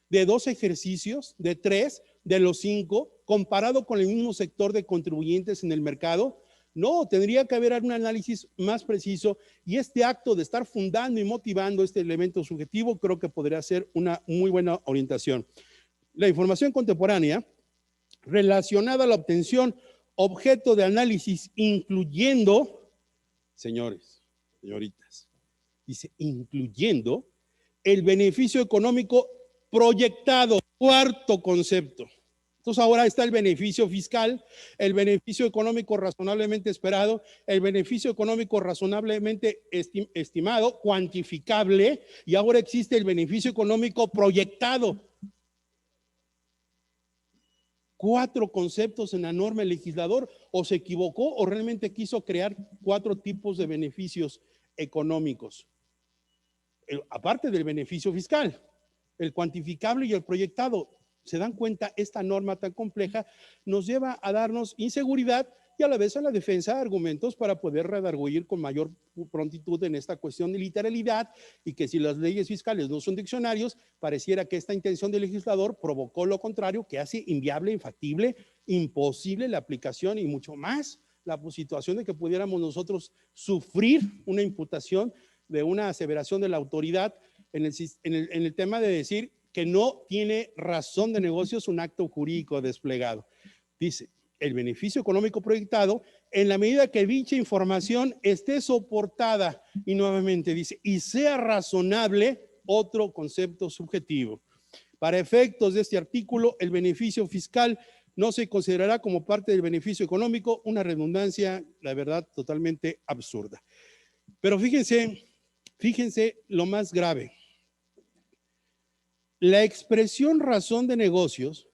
de 2 ejercicios, de 3, de los 5, comparado con el mismo sector de contribuyentes en el mercado. No, tendría que haber un análisis más preciso y este acto de estar fundando y motivando este elemento subjetivo creo que podría ser una muy buena orientación. La información contemporánea relacionada a la obtención objeto de análisis incluyendo, señores, señoritas, dice incluyendo el beneficio económico proyectado, cuarto concepto. Entonces ahora está el beneficio fiscal, el beneficio económico razonablemente esperado, el beneficio económico razonablemente estimado, cuantificable, y ahora existe el beneficio económico proyectado. 4 conceptos en la norma. El legislador o se equivocó o realmente quiso crear 4 tipos de beneficios económicos. Aparte del beneficio fiscal, el cuantificable y el proyectado. ¿Se dan cuenta? Esta norma tan compleja nos lleva a darnos inseguridad y a la vez a la defensa argumentos para poder redarguir con mayor prontitud en esta cuestión de literalidad, y que si las leyes fiscales no son diccionarios, pareciera que esta intención del legislador provocó lo contrario, que hace inviable, infactible, imposible la aplicación y mucho más la situación de que pudiéramos nosotros sufrir una imputación de una aseveración de la autoridad en el tema de decir que no tiene razón de negocios un acto jurídico desplegado. Dice, el beneficio económico proyectado en la medida que dicha información esté soportada, y nuevamente dice, y sea razonable, otro concepto subjetivo. Para efectos de este artículo, el beneficio fiscal no se considerará como parte del beneficio económico, una redundancia, la verdad, totalmente absurda. Pero fíjense lo más grave. La expresión razón de negocios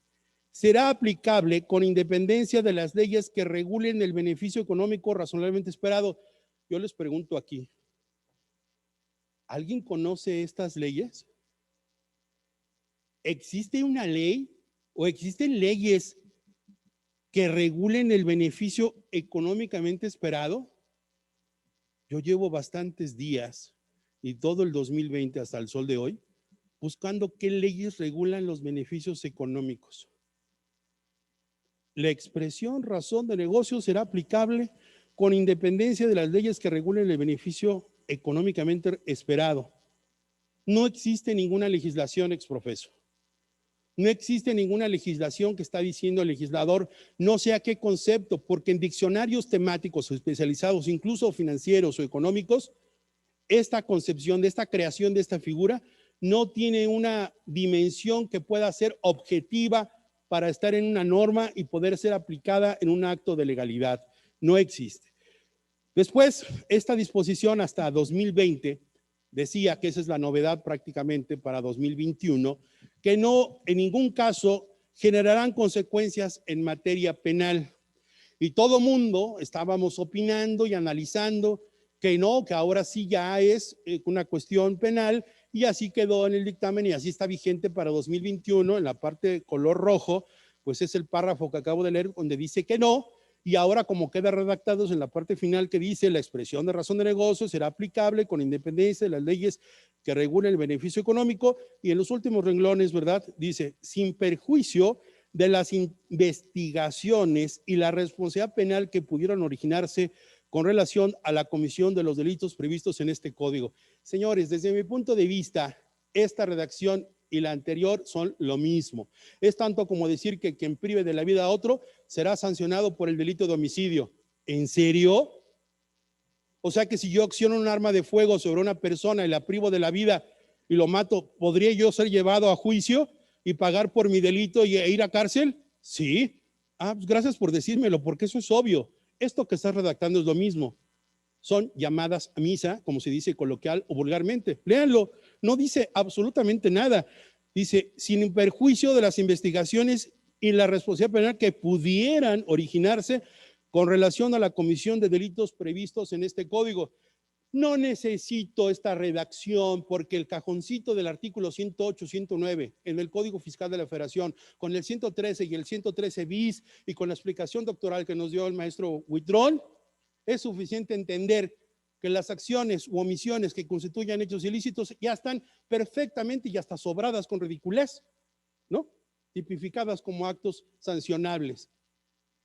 será aplicable con independencia de las leyes que regulen el beneficio económico razonablemente esperado. Yo les pregunto aquí, ¿alguien conoce estas leyes? ¿existe una ley o existen leyes que regulen el beneficio económicamente esperado? Yo llevo bastantes días y todo el 2020 hasta el sol de hoy buscando qué leyes regulan los beneficios económicos. La expresión razón de negocio será aplicable con independencia de las leyes que regulen el beneficio económicamente esperado. No existe ninguna legislación exprofeso. No existe ninguna legislación que está diciendo el legislador no sé a qué concepto, porque en diccionarios temáticos o especializados, incluso financieros o económicos, esta concepción de esta creación de esta figura no tiene una dimensión que pueda ser objetiva para estar en una norma y poder ser aplicada en un acto de legalidad. No existe. Después, esta disposición hasta 2020 decía que esa es la novedad prácticamente para 2021, que no en ningún caso generarán consecuencias en materia penal. Y todo mundo estábamos opinando y analizando que no, que ahora sí ya es una cuestión penal, y así quedó en el dictamen y así está vigente para 2021. En la parte de color rojo, pues es el párrafo que acabo de leer donde dice que no, y ahora como queda redactados en la parte final que dice la expresión de razón de negocio será aplicable con independencia de las leyes que regulen el beneficio económico, y en los últimos renglones, ¿verdad? Dice, sin perjuicio de las investigaciones y la responsabilidad penal que pudieron originarse con relación a la comisión de los delitos previstos en este código. Señores, desde mi punto de vista, esta redacción y la anterior son lo mismo. Es tanto como decir que quien prive de la vida a otro será sancionado por el delito de homicidio. ¿En serio? O sea que si yo acciono un arma de fuego sobre una persona y la privo de la vida y lo mato, ¿podría yo ser llevado a juicio y pagar por mi delito e ir a cárcel? Sí. Pues gracias por decírmelo, porque eso es obvio. Esto que estás redactando es lo mismo. Son llamadas a misa, como se dice coloquial o vulgarmente. Léanlo, no dice absolutamente nada. Dice, sin perjuicio de las investigaciones y la responsabilidad penal que pudieran originarse con relación a la comisión de delitos previstos en este código. No necesito esta redacción porque el cajoncito del artículo 108, 109 en el Código Fiscal de la Federación, con el 113 y el 113 bis y con la explicación doctoral que nos dio el maestro Huitrón, es suficiente entender que las acciones u omisiones que constituyan hechos ilícitos ya están perfectamente y hasta sobradas con ridiculez, ¿no? Tipificadas como actos sancionables.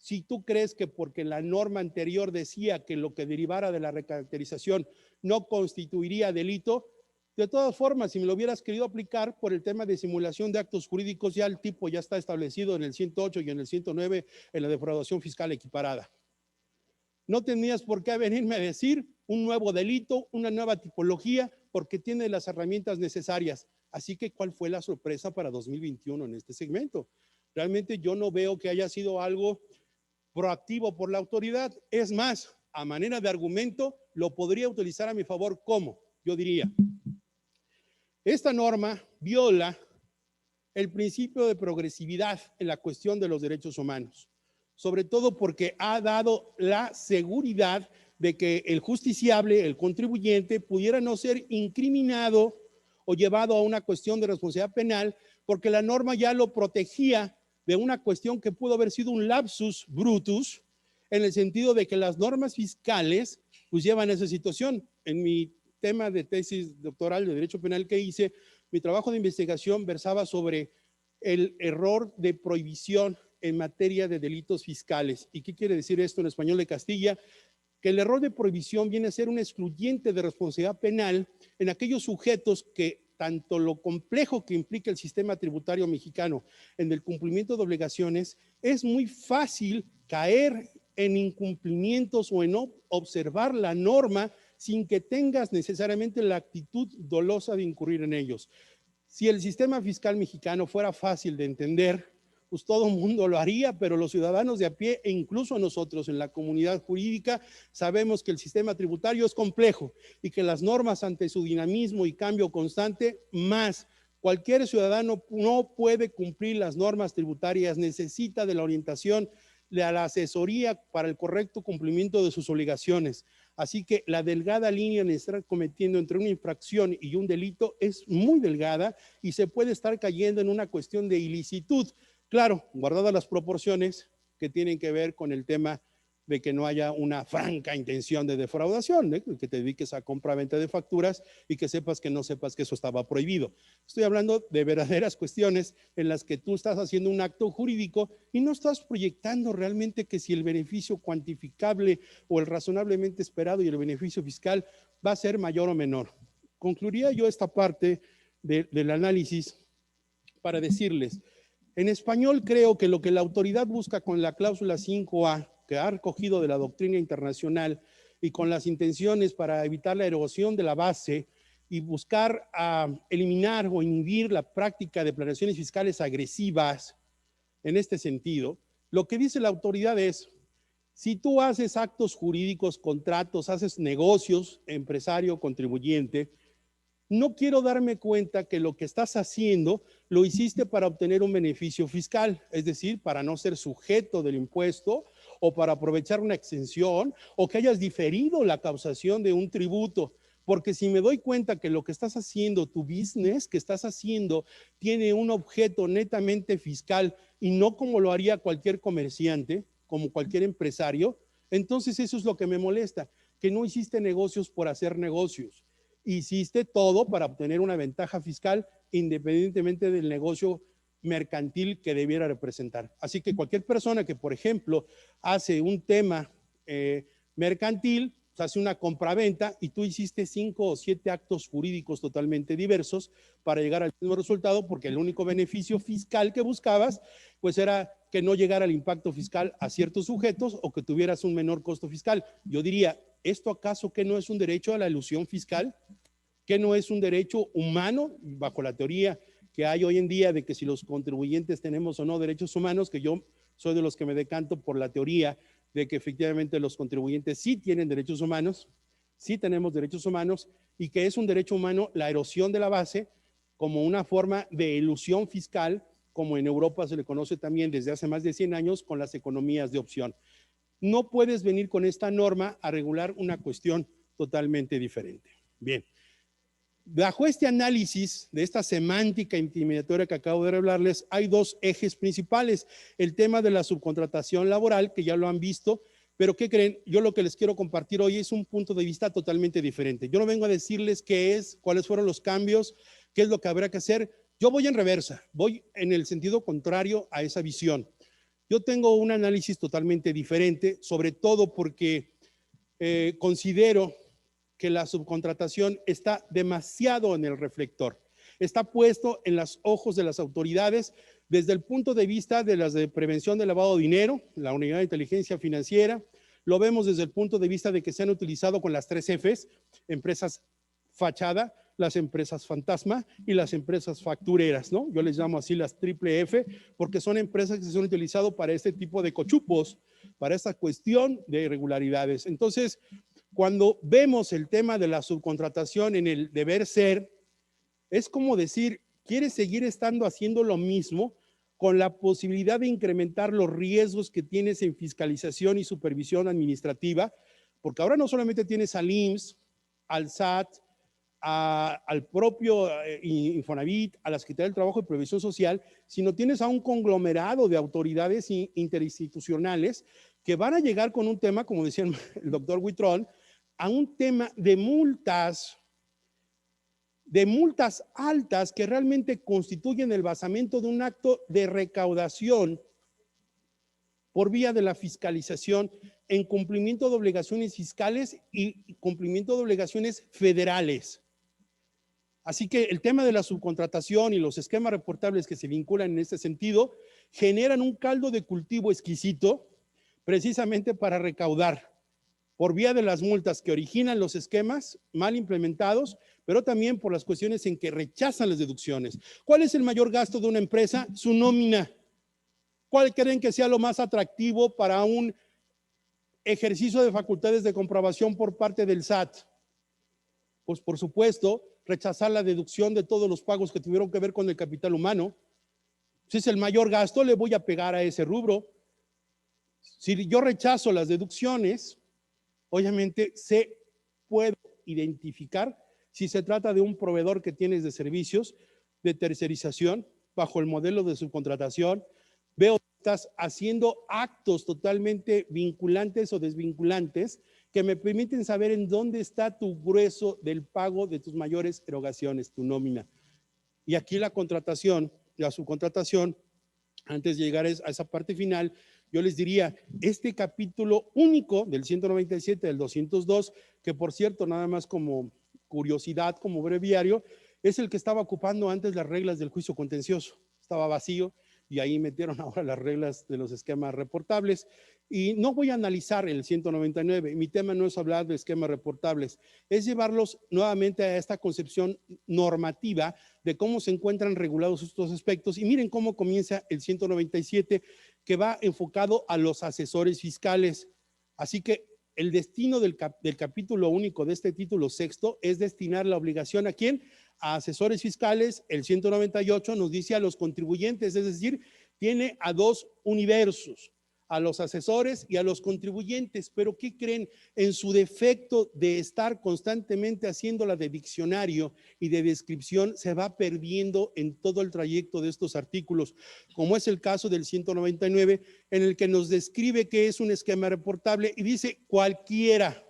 Si tú crees que porque la norma anterior decía que lo que derivara de la recaracterización no constituiría delito, de todas formas, si me lo hubieras querido aplicar por el tema de simulación de actos jurídicos, ya el tipo ya está establecido en el 108 y en el 109 en la defraudación fiscal equiparada. No tenías por qué venirme a decir un nuevo delito, una nueva tipología, porque tiene las herramientas necesarias. Así que, ¿cuál fue la sorpresa para 2021 en este segmento? Realmente yo no veo que haya sido algo proactivo por la autoridad. Es más, a manera de argumento, lo podría utilizar a mi favor. ¿Cómo? Yo diría, esta norma viola el principio de progresividad en la cuestión de los derechos humanos, sobre todo porque ha dado la seguridad de que el justiciable, el contribuyente, pudiera no ser incriminado o llevado a una cuestión de responsabilidad penal, porque la norma ya lo protegía de una cuestión que pudo haber sido un lapsus brutus, en el sentido de que las normas fiscales pues llevan a esa situación. En mi tema de tesis doctoral de Derecho Penal que hice, mi trabajo de investigación versaba sobre el error de prohibición en materia de delitos fiscales. ¿Y qué quiere decir esto en español de Castilla? Que el error de prohibición viene a ser un excluyente de responsabilidad penal en aquellos sujetos que tanto lo complejo que implica el sistema tributario mexicano en el cumplimiento de obligaciones, es muy fácil caer en incumplimientos o en no observar la norma sin que tengas necesariamente la actitud dolosa de incurrir en ellos. Si el sistema fiscal mexicano fuera fácil de entender, pues todo el mundo lo haría, pero los ciudadanos de a pie e incluso nosotros en la comunidad jurídica sabemos que el sistema tributario es complejo y que las normas ante su dinamismo y cambio constante, más cualquier ciudadano no puede cumplir las normas tributarias, necesita de la orientación, de la asesoría para el correcto cumplimiento de sus obligaciones. Así que la delgada línea en estar cometiendo entre una infracción y un delito es muy delgada y se puede estar cayendo en una cuestión de ilicitud. Claro, guardadas las proporciones que tienen que ver con el tema de que no haya una franca intención de defraudación, que te dediques a compra-venta de facturas y que sepas que no sepas que eso estaba prohibido. Estoy hablando de verdaderas cuestiones en las que tú estás haciendo un acto jurídico y no estás proyectando realmente que si el beneficio cuantificable o el razonablemente esperado y el beneficio fiscal va a ser mayor o menor. Concluiría yo esta parte del análisis para decirles, en español creo que lo que la autoridad busca con la cláusula 5A, que ha recogido de la doctrina internacional y con las intenciones para evitar la erosión de la base y buscar eliminar o inhibir la práctica de planeaciones fiscales agresivas en este sentido, lo que dice la autoridad es, si tú haces actos jurídicos, contratos, haces negocios, empresario, contribuyente, no quiero darme cuenta que lo que estás haciendo lo hiciste para obtener un beneficio fiscal, es decir, para no ser sujeto del impuesto o para aprovechar una exención o que hayas diferido la causación de un tributo. Porque si me doy cuenta que lo que estás haciendo, tu business que estás haciendo, tiene un objeto netamente fiscal y no como lo haría cualquier comerciante, como cualquier empresario, entonces eso es lo que me molesta, que no hiciste negocios por hacer negocios. Hiciste todo para obtener una ventaja fiscal independientemente del negocio mercantil que debiera representar. Así que cualquier persona que, por ejemplo, hace un tema mercantil, hace una compraventa y tú hiciste 5 o 7 actos jurídicos totalmente diversos para llegar al mismo resultado, porque el único beneficio fiscal que buscabas pues era que no llegara el impacto fiscal a ciertos sujetos o que tuvieras un menor costo fiscal. Yo diría, ¿esto acaso que no es un derecho a la elusión fiscal? ¿Que no es un derecho humano bajo la teoría que hay hoy en día de que si los contribuyentes tenemos o no derechos humanos, que yo soy de los que me decanto por la teoría de que efectivamente los contribuyentes sí tienen derechos humanos, sí tenemos derechos humanos y que es un derecho humano la erosión de la base como una forma de elusión fiscal, como en Europa se le conoce también desde hace más de 100 años con las economías de opción. No puedes venir con esta norma a regular una cuestión totalmente diferente. Bien. Bajo este análisis de esta semántica intimidatoria que acabo de hablarles, hay 2 ejes principales. El tema de la subcontratación laboral, que ya lo han visto, pero ¿qué creen? Yo lo que les quiero compartir hoy es un punto de vista totalmente diferente. Yo no vengo a decirles qué es, cuáles fueron los cambios, qué es lo que habrá que hacer. Yo voy en reversa, voy en el sentido contrario a esa visión. Yo tengo un análisis totalmente diferente, sobre todo porque considero que la subcontratación está demasiado en el reflector, está puesto en los ojos de las autoridades desde el punto de vista de las de prevención del lavado de dinero, la unidad de inteligencia financiera, lo vemos desde el punto de vista de que se han utilizado con las 3 Fs, empresas fachada, las empresas fantasma y las empresas factureras, ¿no? Yo les llamo así las triple F, porque son empresas que se han utilizado para este tipo de cochupos, para esta cuestión de irregularidades. Entonces, cuando vemos el tema de la subcontratación en el deber ser, es como decir, ¿quieres seguir estando haciendo lo mismo con la posibilidad de incrementar los riesgos que tienes en fiscalización y supervisión administrativa? Porque ahora no solamente tienes al IMSS, al SAT, al propio Infonavit, a la Secretaría del Trabajo y Previsión Social, sino tienes a un conglomerado de autoridades interinstitucionales que van a llegar con un tema, como decía el doctor Huitrón, a un tema de multas altas que realmente constituyen el basamento de un acto de recaudación por vía de la fiscalización en cumplimiento de obligaciones fiscales y cumplimiento de obligaciones federales. Así que el tema de la subcontratación y los esquemas reportables que se vinculan en este sentido generan un caldo de cultivo exquisito precisamente para recaudar por vía de las multas que originan los esquemas mal implementados, pero también por las cuestiones en que rechazan las deducciones. ¿Cuál es el mayor gasto de una empresa? Su nómina. ¿Cuál creen que sea lo más atractivo para un ejercicio de facultades de comprobación por parte del SAT? Pues por supuesto, rechazar la deducción de todos los pagos que tuvieron que ver con el capital humano. Si es el mayor gasto, le voy a pegar a ese rubro. Si yo rechazo las deducciones, obviamente se puede identificar si se trata de un proveedor que tienes de servicios de tercerización bajo el modelo de subcontratación. Veo que estás haciendo actos totalmente vinculantes o desvinculantes que me permiten saber en dónde está tu grueso del pago de tus mayores erogaciones, tu nómina. Y aquí la contratación, la subcontratación, antes de llegar a esa parte final, yo les diría, este capítulo único del 197, del 202, que por cierto, nada más como curiosidad, como breviario, es el que estaba ocupando antes las reglas del juicio contencioso. Estaba vacío y ahí metieron ahora las reglas de los esquemas reportables. Y no voy a analizar el 199, mi tema no es hablar de esquemas reportables, es llevarlos nuevamente a esta concepción normativa de cómo se encuentran regulados estos aspectos. Y miren cómo comienza el 197, que va enfocado a los asesores fiscales. Así que el destino del capítulo único de este título sexto es destinar la obligación ¿a quién? A asesores fiscales. El 198 nos dice a los contribuyentes, es decir, tiene a dos universos, a los asesores y a los contribuyentes. Pero ¿qué creen? En su defecto de estar constantemente haciéndola de diccionario y de descripción, se va perdiendo en todo el trayecto de estos artículos, como es el caso del 199, en el que nos describe qué es un esquema reportable y dice cualquiera,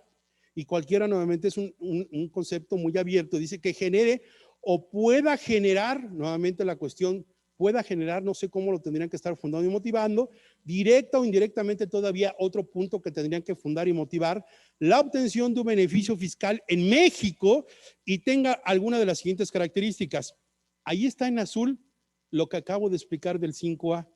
y cualquiera nuevamente es un concepto muy abierto, dice que genere o pueda generar, nuevamente la cuestión pueda generar, no sé cómo lo tendrían que estar fundando y motivando, directa o indirectamente todavía otro punto que tendrían que fundar y motivar, la obtención de un beneficio fiscal en México y tenga alguna de las siguientes características. Ahí está en azul lo que acabo de explicar del 5A.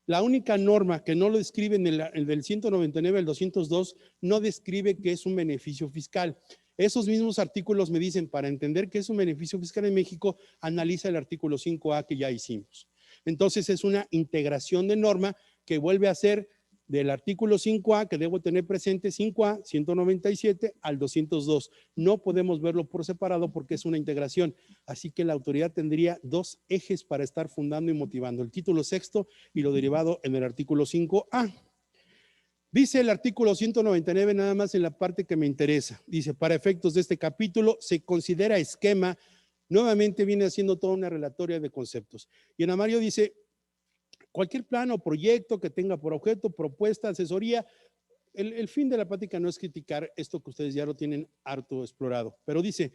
La única norma que no lo describe en el del 199 al 202 no describe qué es un beneficio fiscal. Esos mismos artículos me dicen, para entender qué es un beneficio fiscal en México, analiza el artículo 5A que ya hicimos. Entonces es una integración de norma que vuelve a ser del artículo 5A, que debo tener presente, 5A, 197 al 202. No podemos verlo por separado porque es una integración. Así que la autoridad tendría dos ejes para estar fundando y motivando, el título sexto y lo derivado en el artículo 5A. Dice el artículo 199 nada más en la parte que me interesa. Dice, para efectos de este capítulo se considera esquema, nuevamente viene haciendo toda una relatoria de conceptos. Y en amarillo dice, cualquier plan o proyecto que tenga por objeto, propuesta, asesoría. El fin de la plática no es criticar esto que ustedes ya lo tienen harto explorado, pero dice,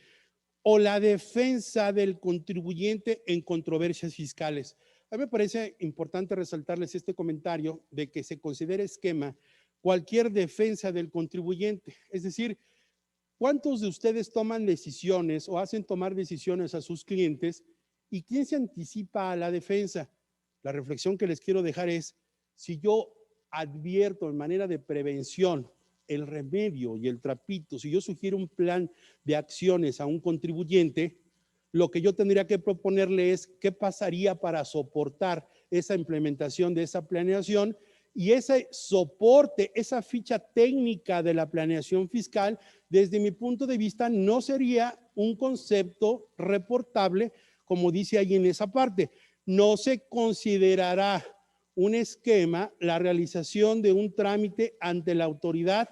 o la defensa del contribuyente en controversias fiscales. A mí me parece importante resaltarles este comentario de que se considera esquema cualquier defensa del contribuyente. Es decir, ¿cuántos de ustedes toman decisiones o hacen tomar decisiones a sus clientes y quién se anticipa a la defensa? La reflexión que les quiero dejar es, si yo advierto en manera de prevención el remedio y el trapito, si yo sugiero un plan de acciones a un contribuyente, lo que yo tendría que proponerle es qué pasaría para soportar esa implementación de esa planeación y ese soporte, esa ficha técnica de la planeación fiscal, desde mi punto de vista, no sería un concepto reportable, como dice ahí en esa parte. No se considerará un esquema la realización de un trámite ante la autoridad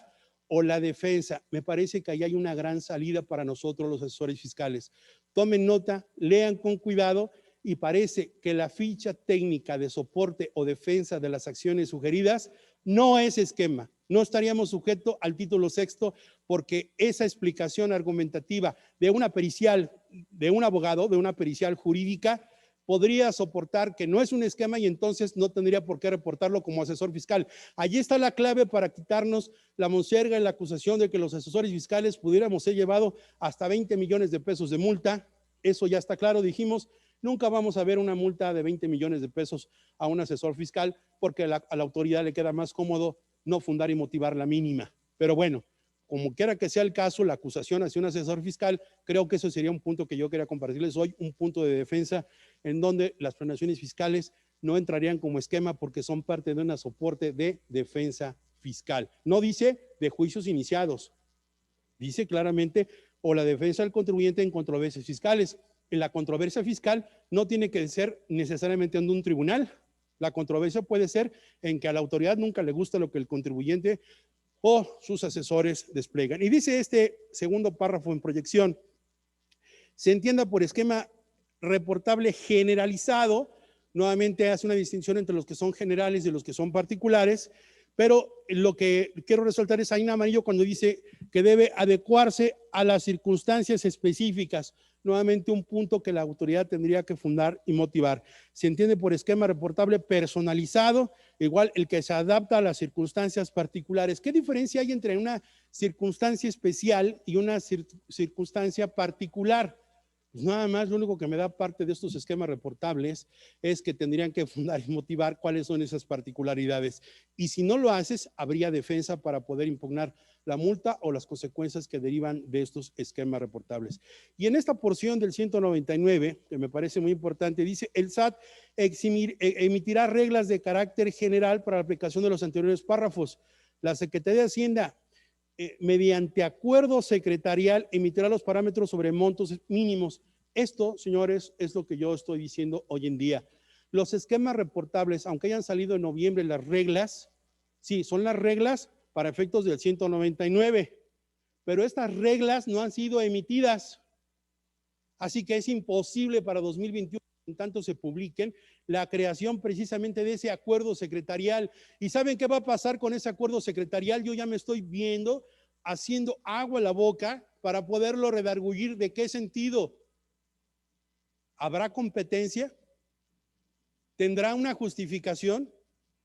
o la defensa. Me parece que ahí hay una gran salida para nosotros los asesores fiscales. Tomen nota, lean con cuidado y parece que la ficha técnica de soporte o defensa de las acciones sugeridas no es esquema. No estaríamos sujetos al título sexto porque esa explicación argumentativa de una pericial, de un abogado, de una pericial jurídica, podría soportar que no es un esquema y entonces no tendría por qué reportarlo como asesor fiscal. Allí está la clave para quitarnos la monserga en la acusación de que los asesores fiscales pudiéramos ser llevados hasta 20 millones de pesos de multa. Eso ya está claro, dijimos, nunca vamos a ver una multa de 20 millones de pesos a un asesor fiscal porque a la autoridad le queda más cómodo no fundar y motivar la mínima. Pero bueno, como quiera que sea el caso, la acusación hacia un asesor fiscal, creo que eso sería un punto que yo quería compartirles hoy, un punto de defensa en donde las planeaciones fiscales no entrarían como esquema porque son parte de un soporte de defensa fiscal. No dice de juicios iniciados, dice claramente o la defensa del contribuyente en controversias fiscales. En la controversia fiscal no tiene que ser necesariamente ante un tribunal. La controversia puede ser en que a la autoridad nunca le gusta lo que el contribuyente o sus asesores despliegan. Y dice este segundo párrafo en proyección: se entienda por esquema reportable generalizado. Nuevamente hace una distinción entre los que son generales y los que son particulares, pero lo que quiero resaltar es ahí en amarillo cuando dice que debe adecuarse a las circunstancias específicas. Nuevamente un punto que la autoridad tendría que fundar y motivar. Se entiende por esquema reportable personalizado, igual el que se adapta a las circunstancias particulares. ¿Qué diferencia hay entre una circunstancia especial y una circunstancia particular? Pues nada más, lo único que me da parte de estos esquemas reportables es que tendrían que fundar y motivar cuáles son esas particularidades. Y si no lo haces, habría defensa para poder impugnar la multa o las consecuencias que derivan de estos esquemas reportables. Y en esta porción del 199, que me parece muy importante, dice: el SAT emitirá reglas de carácter general para la aplicación de los anteriores párrafos. La Secretaría de Hacienda, mediante acuerdo secretarial, emitirá los parámetros sobre montos mínimos. Esto, señores, es lo que yo estoy diciendo hoy en día. Los esquemas reportables, aunque hayan salido en noviembre las reglas, sí, son las reglas para efectos del 199, pero estas reglas no han sido emitidas. Así que es imposible para 2021, en tanto se publiquen, la creación precisamente de ese acuerdo secretarial. ¿Y saben qué va a pasar con ese acuerdo secretarial? Yo ya me estoy viendo haciendo agua en la boca para poderlo redarguir. ¿De qué sentido? ¿Habrá competencia? ¿Tendrá una justificación?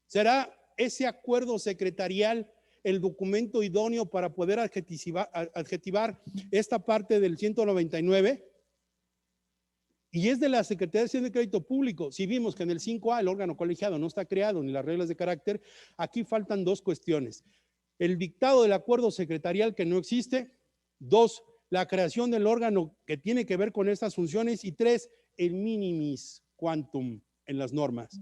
¿Será ese acuerdo secretarial el documento idóneo para poder adjetivar esta parte del 199? Y es de la Secretaría de Hacienda y Crédito Público. Si vimos que en el 5A el órgano colegiado no está creado ni las reglas de carácter, aquí faltan dos cuestiones: el dictado del acuerdo secretarial, que no existe; dos, la creación del órgano que tiene que ver con estas funciones; y tres, el minimis quantum en las normas.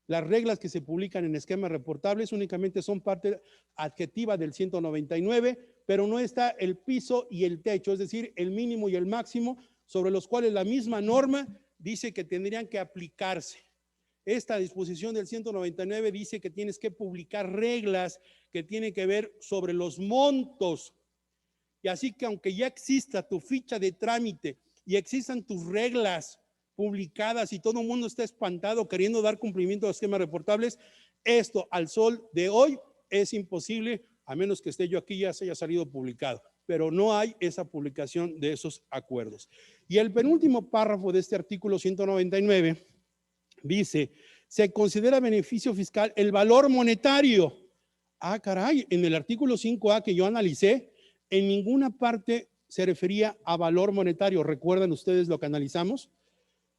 Las reglas que se publican en esquemas reportables únicamente son parte adjetiva del 199, pero no está el piso y el techo, es decir, el mínimo y el máximo, sobre los cuales la misma norma dice que tendrían que aplicarse. Esta disposición del 199 dice que tienes que publicar reglas que tienen que ver sobre los montos. Y así que aunque ya exista tu ficha de trámite y existan tus reglas publicadas y todo el mundo está espantado queriendo dar cumplimiento a los esquemas reportables, esto al sol de hoy es imposible, a menos que esté yo aquí y ya se haya salido publicado. Pero no hay esa publicación de esos acuerdos. Y el penúltimo párrafo de este artículo 199 dice: se considera beneficio fiscal el valor monetario. Ah, caray, en el artículo 5A que yo analicé, en ninguna parte se refería a valor monetario. ¿Recuerdan ustedes lo que analizamos?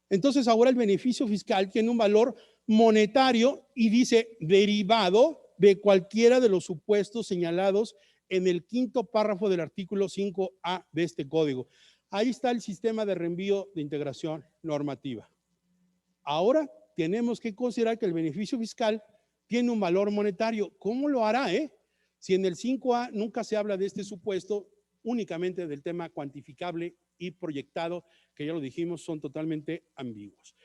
Entonces ahora el beneficio fiscal tiene un valor monetario y dice derivado de cualquiera de los supuestos señalados en el quinto párrafo del artículo 5A de este código. Ahí está el sistema de reenvío de integración normativa. Ahora tenemos que considerar que el beneficio fiscal tiene un valor monetario. ¿Cómo lo hará? Si en el 5A nunca se habla de este supuesto, únicamente del tema cuantificable y proyectado, que ya lo dijimos, son totalmente ambiguos.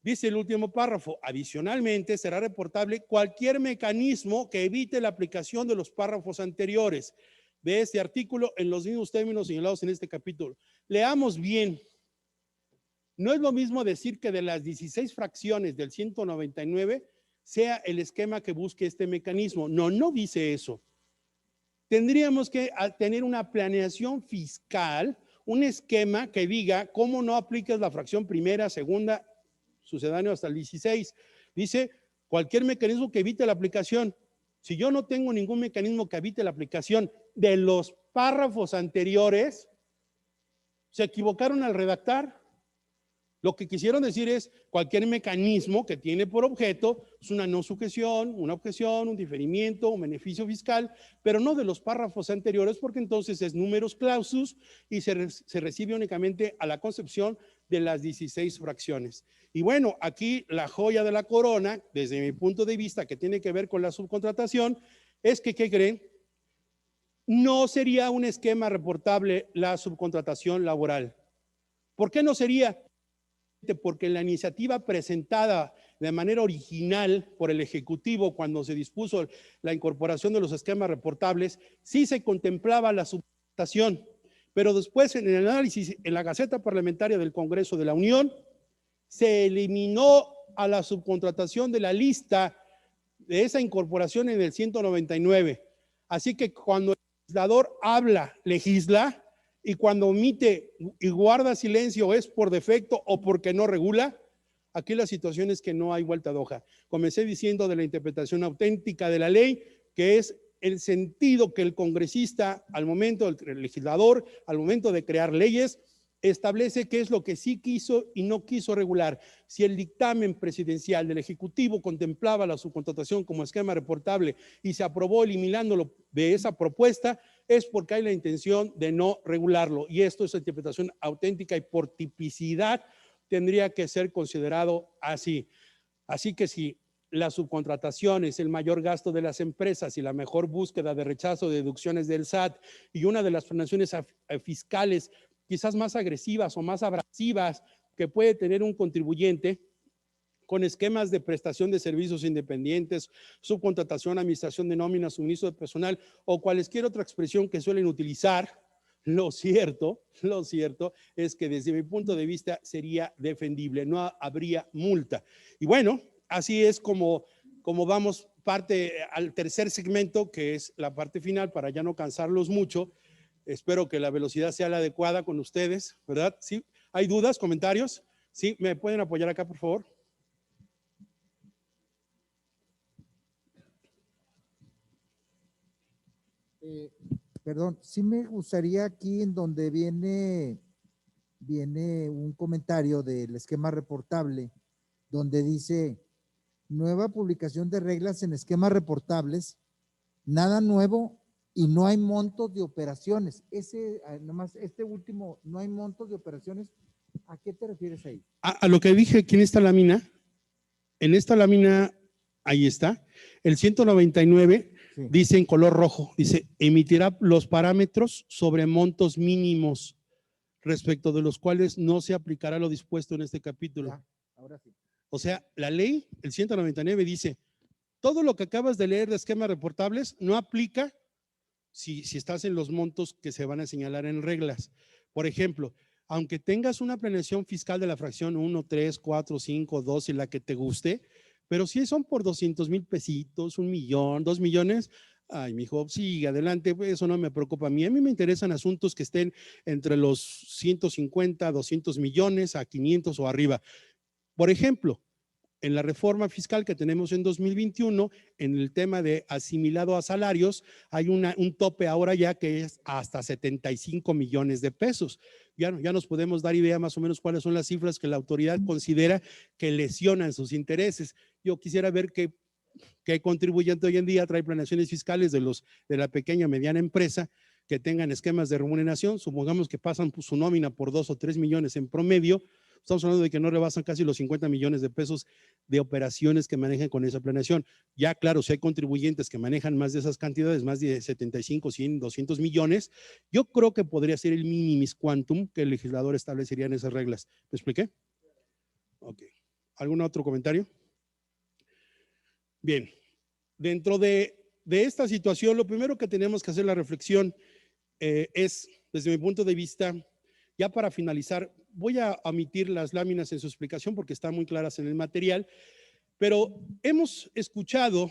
Dice el último párrafo: adicionalmente será reportable cualquier mecanismo que evite la aplicación de los párrafos anteriores de este artículo en los mismos términos señalados en este capítulo. Leamos bien. No es lo mismo decir que de las 16 fracciones del 199 sea el esquema que busque este mecanismo. No, no dice eso. Tendríamos que tener una planeación fiscal, un esquema que diga cómo no aplicas la fracción primera, segunda, sucedáneo hasta el 16. Dice cualquier mecanismo que evite la aplicación. Si yo no tengo ningún mecanismo que evite la aplicación de los párrafos anteriores, se equivocaron al redactar. Lo que quisieron decir es cualquier mecanismo que tiene por objeto es una no sujeción, una objeción, un diferimiento, un beneficio fiscal, pero no de los párrafos anteriores, porque entonces es numerus clausus y se recibe únicamente a la concepción de las 16 fracciones. Y bueno, aquí la joya de la corona, desde mi punto de vista, que tiene que ver con la subcontratación, es que, ¿qué creen? No sería un esquema reportable la subcontratación laboral. ¿Por qué no sería? Porque la iniciativa presentada de manera original por el Ejecutivo cuando se dispuso la incorporación de los esquemas reportables, sí se contemplaba la subcontratación, pero después en el análisis en la Gaceta Parlamentaria del Congreso de la Unión se eliminó a la subcontratación de la lista de esa incorporación en el 199. Así que cuando el legislador habla, legisla, y cuando omite y guarda silencio es por defecto o porque no regula. Aquí la situación es que no hay vuelta de hoja. Comencé diciendo de la interpretación auténtica de la ley, que es el sentido que el congresista, al momento del legislador, al momento de crear leyes, establece qué es lo que sí quiso y no quiso regular. Si el dictamen presidencial del Ejecutivo contemplaba la subcontratación como esquema reportable y se aprobó eliminándolo de esa propuesta, es porque hay la intención de no regularlo. Y esto es interpretación auténtica y por tipicidad tendría que ser considerado así. Así que si la subcontratación es el mayor gasto de las empresas y la mejor búsqueda de rechazo de deducciones del SAT y una de las frenaciones fiscales quizás más agresivas o más abrasivas que puede tener un contribuyente con esquemas de prestación de servicios independientes, subcontratación, administración de nóminas, suministro de personal o cualquier otra expresión que suelen utilizar, lo cierto es que desde mi punto de vista sería defendible, no habría multa. Y bueno, así es como vamos parte al tercer segmento, que es la parte final, para ya no cansarlos mucho. Espero que la velocidad sea la adecuada con ustedes, ¿verdad? ¿Sí? ¿Hay dudas, comentarios? ¿Sí? ¿Me pueden apoyar acá, por favor? Perdón, sí me gustaría aquí en donde viene un comentario del esquema reportable, donde dice, nueva publicación de reglas en esquemas reportables, nada nuevo y no hay montos de operaciones. Nomás este último, no hay montos de operaciones. ¿A qué te refieres ahí? A lo que dije aquí en esta lámina. En esta lámina, ahí está, el 199 sí. Dice en color rojo, dice, emitirá los parámetros sobre montos mínimos respecto de los cuales no se aplicará lo dispuesto en este capítulo. Ya, ahora sí. O sea, la ley, el 199 dice, todo lo que acabas de leer de esquemas reportables no aplica si estás en los montos que se van a señalar en reglas. Por ejemplo, aunque tengas una planeación fiscal de la fracción 1, 3, 4, 5, 12, la que te guste, pero si son por 200,000 pesitos, 1,000,000, 2,000,000, ay, mijo, sí, adelante, eso no me preocupa a mí me interesan asuntos que estén entre los 150, 200 millones a 500 o arriba. Por ejemplo, en la reforma fiscal que tenemos en 2021, en el tema de asimilado a salarios, hay un tope ahora ya que es hasta 75 millones de pesos. Ya nos podemos dar idea más o menos cuáles son las cifras que la autoridad considera que lesionan sus intereses. Yo quisiera ver qué contribuyente hoy en día trae planeaciones fiscales de la pequeña mediana empresa que tengan esquemas de remuneración, supongamos que pasan su nómina por 2 o 3 millones en promedio. Estamos hablando de que no rebasan casi los 50 millones de pesos de operaciones que manejan con esa planeación. Ya, claro, si hay contribuyentes que manejan más de esas cantidades, más de 75, 100, 200 millones, yo creo que podría ser el minimis quantum que el legislador establecería en esas reglas. ¿Me expliqué? Ok. ¿Algún otro comentario? Bien. Dentro de esta situación, lo primero que tenemos que hacer la reflexión es, desde mi punto de vista, ya para finalizar, voy a omitir las láminas en su explicación porque están muy claras en el material, pero hemos escuchado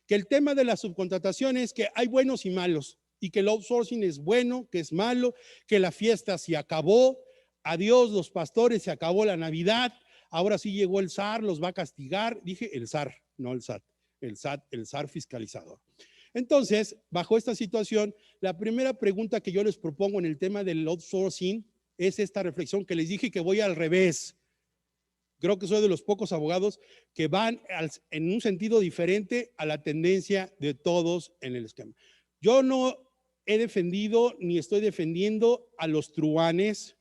que el tema de la subcontratación es que hay buenos y malos y que el outsourcing es bueno, que es malo, que la fiesta se acabó, adiós los pastores, se acabó la Navidad, ahora sí llegó el SAR, los va a castigar. Dije el SAR, no el SAT, el SAR fiscalizador. Entonces, bajo esta situación, la primera pregunta que yo les propongo en el tema del outsourcing es esta reflexión que les dije que voy al revés. Creo que soy de los pocos abogados que van en un sentido diferente a la tendencia de todos en el esquema. Yo no he defendido ni estoy defendiendo a los truanes,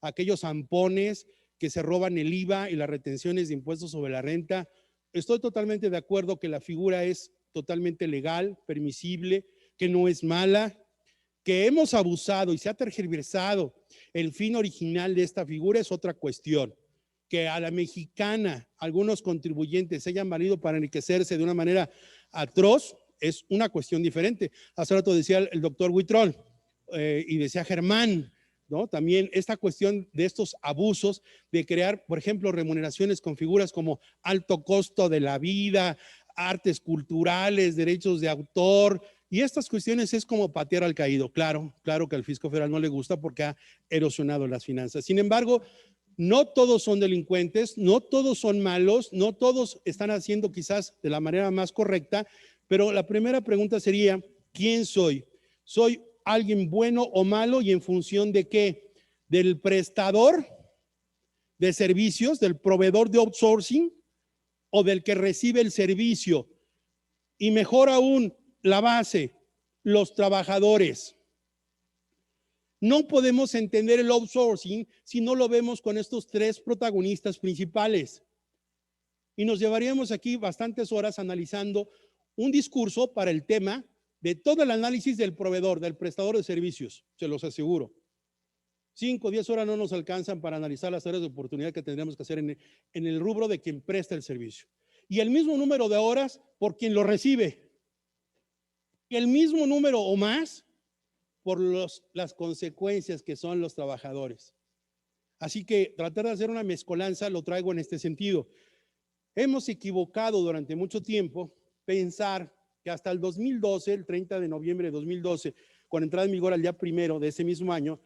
a aquellos zampones que se roban el IVA y las retenciones de impuestos sobre la renta. Estoy totalmente de acuerdo que la figura es totalmente legal, permisible, que no es mala, que hemos abusado y se ha tergiversado el fin original de esta figura es otra cuestión, que a la mexicana algunos contribuyentes se hayan valido para enriquecerse de una manera atroz, es una cuestión diferente. Hace rato decía el doctor Huitrón y decía Germán, ¿no? También esta cuestión de estos abusos de crear, por ejemplo, remuneraciones con figuras como alto costo de la vida, artes culturales, derechos de autor, y estas cuestiones es como patear al caído. Claro que al fisco federal no le gusta porque ha erosionado las finanzas. Sin embargo, no todos son delincuentes, no todos son malos, no todos están haciendo quizás de la manera más correcta, pero la primera pregunta sería, ¿quién soy? ¿Soy alguien bueno o malo y en función de qué? ¿Del prestador de servicios, del proveedor de outsourcing o del que recibe el servicio? Y mejor aún, la base, los trabajadores. No podemos entender el outsourcing si no lo vemos con estos tres protagonistas principales. Y nos llevaríamos aquí bastantes horas analizando un discurso para el tema de todo el análisis del proveedor, del prestador de servicios, se los aseguro. 5 o 10 horas no nos alcanzan para analizar las áreas de oportunidad que tendríamos que hacer en el rubro de quien presta el servicio. Y el mismo número de horas por quien lo recibe. Y el mismo número o más por las consecuencias que son los trabajadores. Así que tratar de hacer una mezcolanza lo traigo en este sentido. Hemos equivocado durante mucho tiempo pensar que hasta el 2012, el 30 de noviembre de 2012, con entrada en vigor al día 1 de ese mismo año,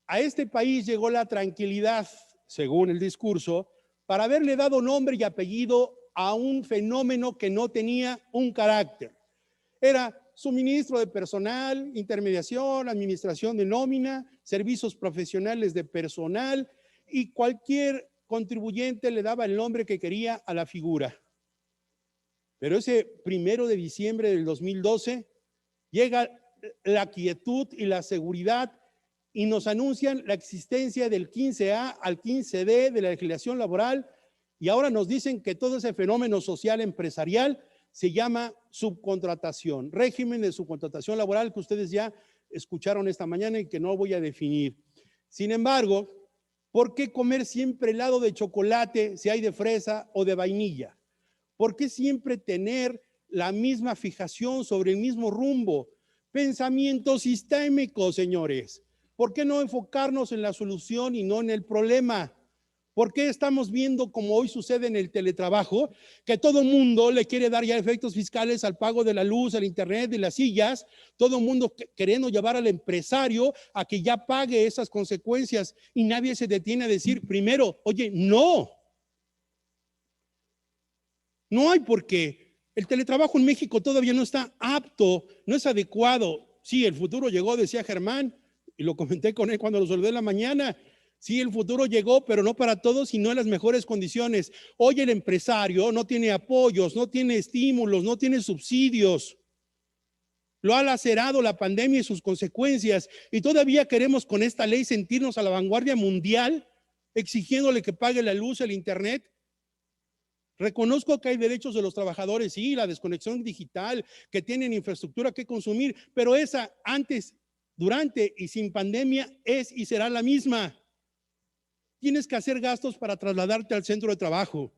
a este país llegó la tranquilidad, según el discurso, para haberle dado nombre y apellido a un fenómeno que no tenía un carácter. Era suministro de personal, intermediación, administración de nómina, servicios profesionales de personal, y cualquier contribuyente le daba el nombre que quería a la figura. Pero ese 1 de diciembre del 2012 llega la quietud y la seguridad y nos anuncian la existencia del 15A al 15D de la legislación laboral, y ahora nos dicen que todo ese fenómeno social empresarial se llama subcontratación, régimen de subcontratación laboral, que ustedes ya escucharon esta mañana y que no voy a definir. Sin embargo, ¿por qué comer siempre helado de chocolate si hay de fresa o de vainilla? ¿Por qué siempre tener la misma fijación sobre el mismo rumbo? Pensamiento sistémico, señores. ¿Por qué no enfocarnos en la solución y no en el problema? ¿Por qué estamos viendo, como hoy sucede en el teletrabajo, que todo mundo le quiere dar ya efectos fiscales al pago de la luz, al internet, de las sillas? Todo mundo queriendo llevar al empresario a que ya pague esas consecuencias, y nadie se detiene a decir primero, oye, no hay por qué. El teletrabajo en México todavía no está apto, no es adecuado. Sí, el futuro llegó, decía Germán, y lo comenté con él cuando lo saludé en la mañana. Sí, el futuro llegó, pero no para todos y no en las mejores condiciones. Hoy el empresario no tiene apoyos, no tiene estímulos, no tiene subsidios. Lo ha lacerado la pandemia y sus consecuencias, y todavía queremos con esta ley sentirnos a la vanguardia mundial, exigiéndole que pague la luz, el internet. Reconozco que hay derechos de los trabajadores, sí, la desconexión digital, que tienen infraestructura que consumir, pero esa antes, durante y sin pandemia es y será la misma. Tienes que hacer gastos para trasladarte al centro de trabajo,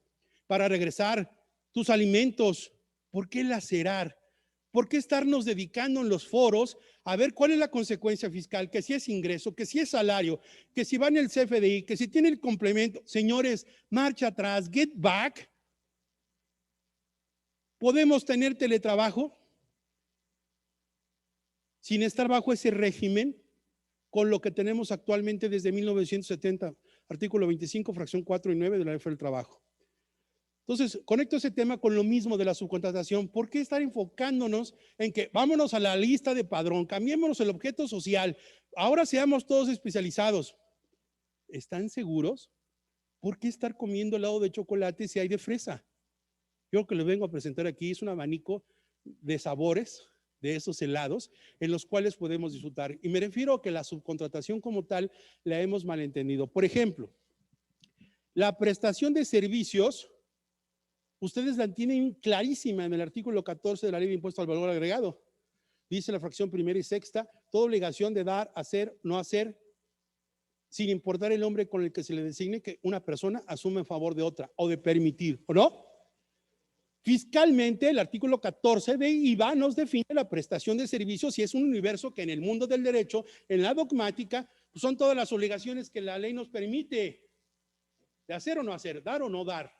para regresar, tus alimentos. ¿Por qué lacerar? ¿Por qué estarnos dedicando en los foros a ver cuál es la consecuencia fiscal? Que si es ingreso, que si es salario, que si va en el CFDI, que si tiene el complemento. Señores, marcha atrás, get back. ¿Podemos tener teletrabajo sin estar bajo ese régimen con lo que tenemos actualmente desde 1970? Artículo 25, fracción 4 y 9 de la Ley Federal del Trabajo. Entonces, conecto ese tema con lo mismo de la subcontratación. ¿Por qué estar enfocándonos en que vámonos a la lista de padrón, cambiémonos el objeto social, ahora seamos todos especializados? ¿Están seguros? ¿Por qué estar comiendo helado de chocolate si hay de fresa? Yo lo que les vengo a presentar aquí es un abanico de sabores de esos helados en los cuales podemos disfrutar. Y me refiero a que la subcontratación como tal la hemos malentendido. Por ejemplo, la prestación de servicios, ustedes la tienen clarísima en el artículo 14 de la Ley de Impuesto al Valor Agregado. Dice la fracción primera y sexta, toda obligación de dar, hacer, no hacer, sin importar el nombre con el que se le designe que una persona asume en favor de otra o de permitir, ¿o no? Fiscalmente, el artículo 14 de IVA nos define la prestación de servicios y es un universo que en el mundo del derecho, en la dogmática, pues son todas las obligaciones que la ley nos permite de hacer o no hacer, dar o no dar.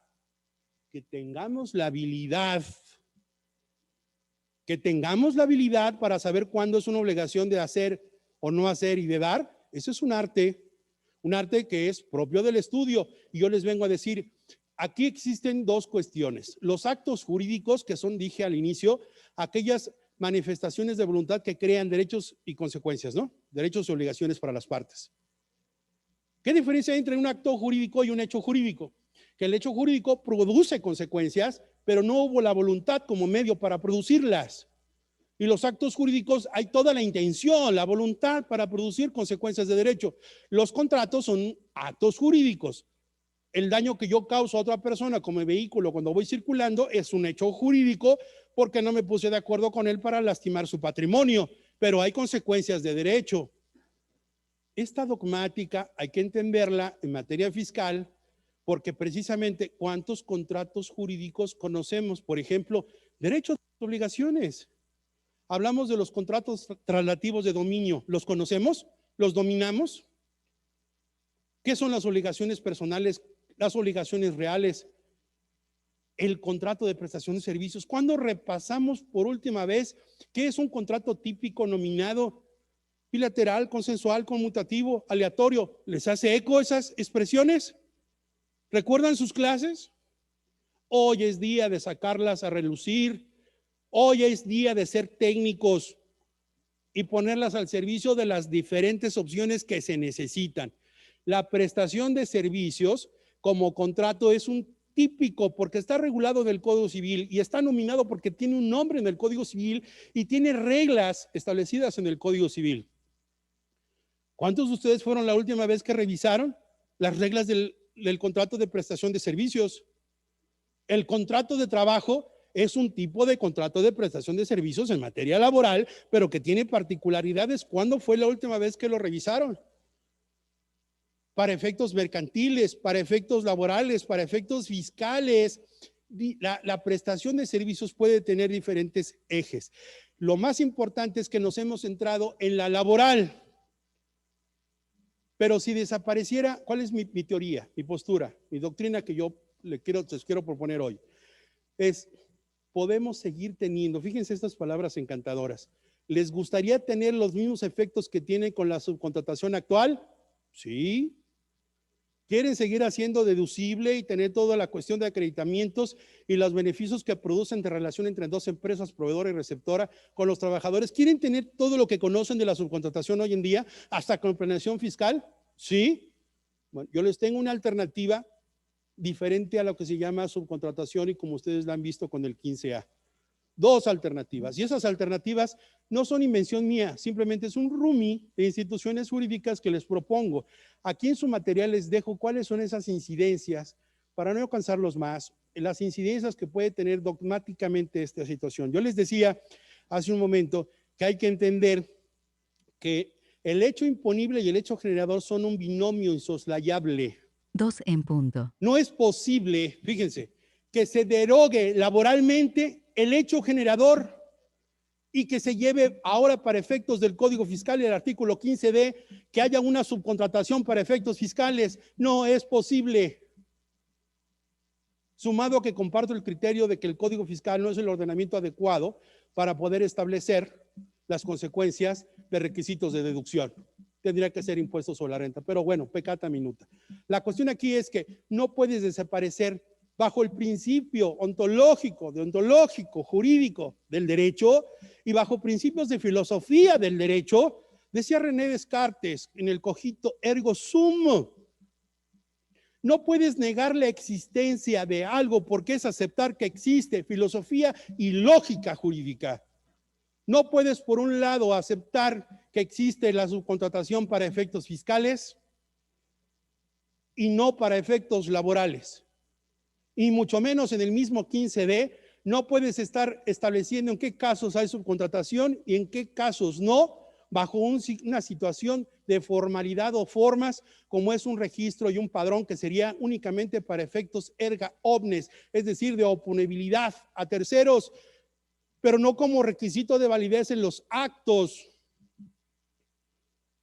Que tengamos la habilidad para saber cuándo es una obligación de hacer o no hacer y de dar. Eso es un arte que es propio del estudio. Y yo les vengo a decir, aquí existen dos cuestiones. Los actos jurídicos, que son, dije al inicio, aquellas manifestaciones de voluntad que crean derechos y consecuencias, ¿no? Derechos y obligaciones para las partes. ¿Qué diferencia hay entre un acto jurídico y un hecho jurídico? Que el hecho jurídico produce consecuencias, pero no hubo la voluntad como medio para producirlas. Y los actos jurídicos hay toda la intención, la voluntad para producir consecuencias de derecho. Los contratos son actos jurídicos. El daño que yo causo a otra persona con mi vehículo cuando voy circulando es un hecho jurídico porque no me puse de acuerdo con él para lastimar su patrimonio, pero hay consecuencias de derecho. Esta dogmática hay que entenderla en materia fiscal porque precisamente ¿cuántos contratos jurídicos conocemos? Por ejemplo, derechos y obligaciones. Hablamos de los contratos traslativos de dominio. ¿Los conocemos? ¿Los dominamos? ¿Qué son las obligaciones personales? Las obligaciones reales. El contrato de prestación de servicios. ¿Cuándo repasamos por última vez qué es un contrato típico nominado, bilateral, consensual, conmutativo, aleatorio? ¿Les hace eco esas expresiones? ¿Recuerdan sus clases? Hoy es día de sacarlas a relucir. Hoy es día de ser técnicos y ponerlas al servicio de las diferentes opciones que se necesitan. La prestación de servicios como contrato es un típico porque está regulado del Código Civil y está nominado porque tiene un nombre en el Código Civil y tiene reglas establecidas en el Código Civil. ¿Cuántos de ustedes fueron la última vez que revisaron las reglas del contrato de prestación de servicios? El contrato de trabajo es un tipo de contrato de prestación de servicios en materia laboral, pero que tiene particularidades. ¿Cuándo fue la última vez que lo revisaron? Para efectos mercantiles, para efectos laborales, para efectos fiscales. La prestación de servicios puede tener diferentes ejes. Lo más importante es que nos hemos centrado en la laboral. Pero si desapareciera, ¿cuál es mi teoría, mi postura, mi doctrina que yo les quiero proponer hoy? Es, podemos seguir teniendo, fíjense estas palabras encantadoras, ¿les gustaría tener los mismos efectos que tienen con la subcontratación actual? Sí. ¿Quieren seguir haciendo deducible y tener toda la cuestión de acreditamientos y los beneficios que producen de relación entre dos empresas, proveedora y receptora, con los trabajadores? ¿Quieren tener todo lo que conocen de la subcontratación hoy en día, hasta con planeación fiscal? Sí. Bueno, yo les tengo una alternativa diferente a lo que se llama subcontratación y como ustedes la han visto con el 15A. Dos alternativas, y esas alternativas no son invención mía, simplemente es un RUMI de instituciones jurídicas que les propongo. Aquí en su material les dejo cuáles son esas incidencias, para no cansarlos más, las incidencias que puede tener dogmáticamente esta situación. Yo les decía hace un momento que hay que entender que el hecho imponible y el hecho generador son un binomio insoslayable. 2 en punto. No es posible, fíjense, que se derogue laboralmente el hecho generador y que se lleve ahora para efectos del Código Fiscal y el artículo 15D que haya una subcontratación para efectos fiscales. No es posible. Sumado a que comparto el criterio de que el Código Fiscal no es el ordenamiento adecuado para poder establecer las consecuencias de requisitos de deducción. Tendría que ser impuestos sobre la renta, pero bueno, peccata minuta. La cuestión aquí es que no puedes desaparecer bajo el principio ontológico, deontológico, jurídico del derecho y bajo principios de filosofía del derecho. Decía René Descartes en el Cogito ergo sum, no puedes negar la existencia de algo porque es aceptar que existe, filosofía y lógica jurídica. No puedes, por un lado, aceptar que existe la subcontratación para efectos fiscales y no para efectos laborales. Y mucho menos en el mismo 15D, no puedes estar estableciendo en qué casos hay subcontratación y en qué casos no, bajo una situación de formalidad o formas, como es un registro y un padrón que sería únicamente para efectos erga omnes, es decir, de oponibilidad a terceros, pero no como requisito de validez en los actos.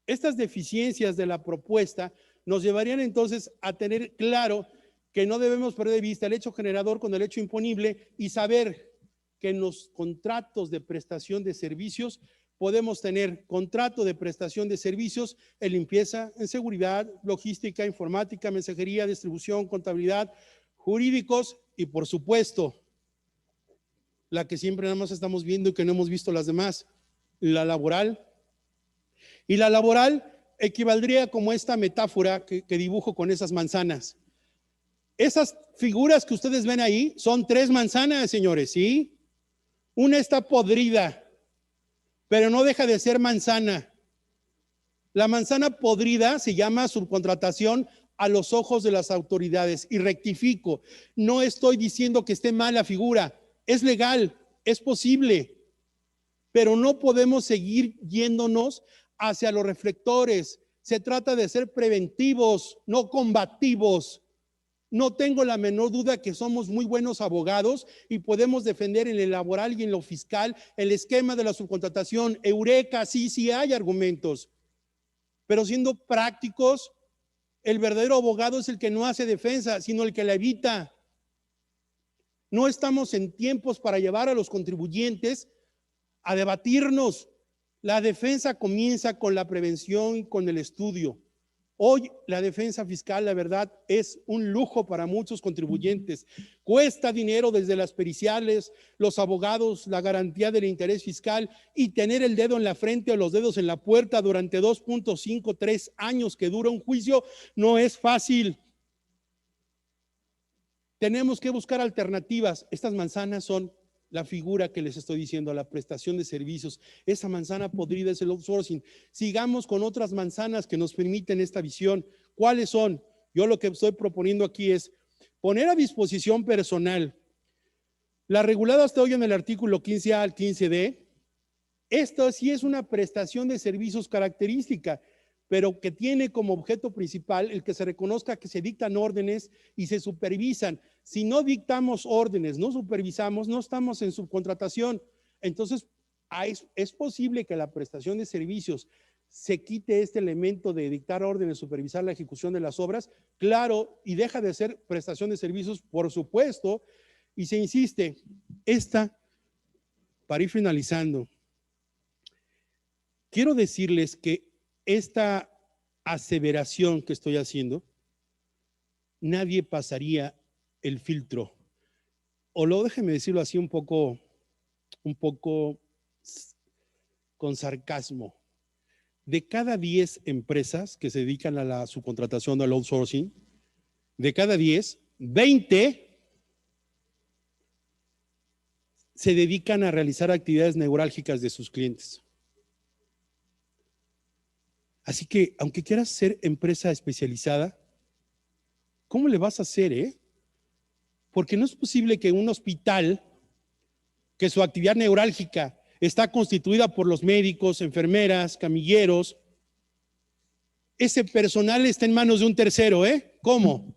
Estas deficiencias de la propuesta nos llevarían entonces a tener claro que no debemos perder de vista el hecho generador con el hecho imponible y saber que en los contratos de prestación de servicios podemos tener contrato de prestación de servicios en limpieza, en seguridad, logística, informática, mensajería, distribución, contabilidad, jurídicos y por supuesto la que siempre nada más estamos viendo y que no hemos visto las demás, la laboral. Y la laboral equivaldría como esta metáfora que dibujo con esas manzanas. Esas figuras que ustedes ven ahí son 3 manzanas, señores, ¿sí? Una está podrida, pero no deja de ser manzana. La manzana podrida se llama subcontratación a los ojos de las autoridades. Y rectifico, no estoy diciendo que esté mal la figura, es legal, es posible, pero no podemos seguir yéndonos hacia los reflectores. Se trata de ser preventivos, no combativos. No tengo la menor duda que somos muy buenos abogados y podemos defender en el laboral y en lo fiscal el esquema de la subcontratación. Eureka, sí hay argumentos. Pero siendo prácticos, el verdadero abogado es el que no hace defensa, sino el que la evita. No estamos en tiempos para llevar a los contribuyentes a debatirnos. La defensa comienza con la prevención, con el estudio. Hoy la defensa fiscal, la verdad, es un lujo para muchos contribuyentes. Cuesta dinero desde las periciales, los abogados, la garantía del interés fiscal y tener el dedo en la frente o los dedos en la puerta durante 2.5, 3 años que dura un juicio no es fácil. Tenemos que buscar alternativas. Estas manzanas son la figura que les estoy diciendo, la prestación de servicios. Esa manzana podrida es el outsourcing. Sigamos con otras manzanas que nos permiten esta visión. ¿Cuáles son? Yo lo que estoy proponiendo aquí es poner a disposición personal la regulada hasta hoy en el artículo 15A al 15D. Esto sí es una prestación de servicios característica, pero que tiene como objeto principal el que se reconozca que se dictan órdenes y se supervisan. Si no dictamos órdenes, no supervisamos, no estamos en subcontratación. Entonces, es posible que la prestación de servicios se quite este elemento de dictar órdenes, supervisar la ejecución de las obras, claro, y deja de ser prestación de servicios, por supuesto, y se insiste. Para ir finalizando, quiero decirles que esta aseveración que estoy haciendo, nadie pasaría el filtro, o déjeme decirlo así un poco con sarcasmo. De cada 10 empresas que se dedican a la subcontratación o al outsourcing, de cada 10, 20 se dedican a realizar actividades neurálgicas de sus clientes. Así que, aunque quieras ser empresa especializada, ¿cómo le vas a hacer, Porque no es posible que un hospital, que su actividad neurálgica está constituida por los médicos, enfermeras, camilleros, ese personal esté en manos de un tercero, ¿Cómo?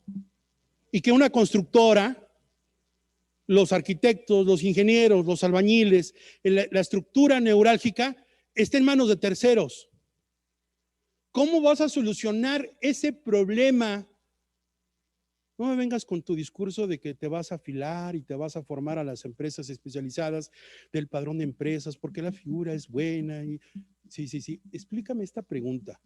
Y que una constructora, los arquitectos, los ingenieros, los albañiles, la estructura neurálgica esté en manos de terceros. ¿Cómo vas a solucionar ese problema? No me vengas con tu discurso de que te vas a afilar y te vas a formar a las empresas especializadas del padrón de empresas porque la figura es buena. Sí. Explícame esta pregunta.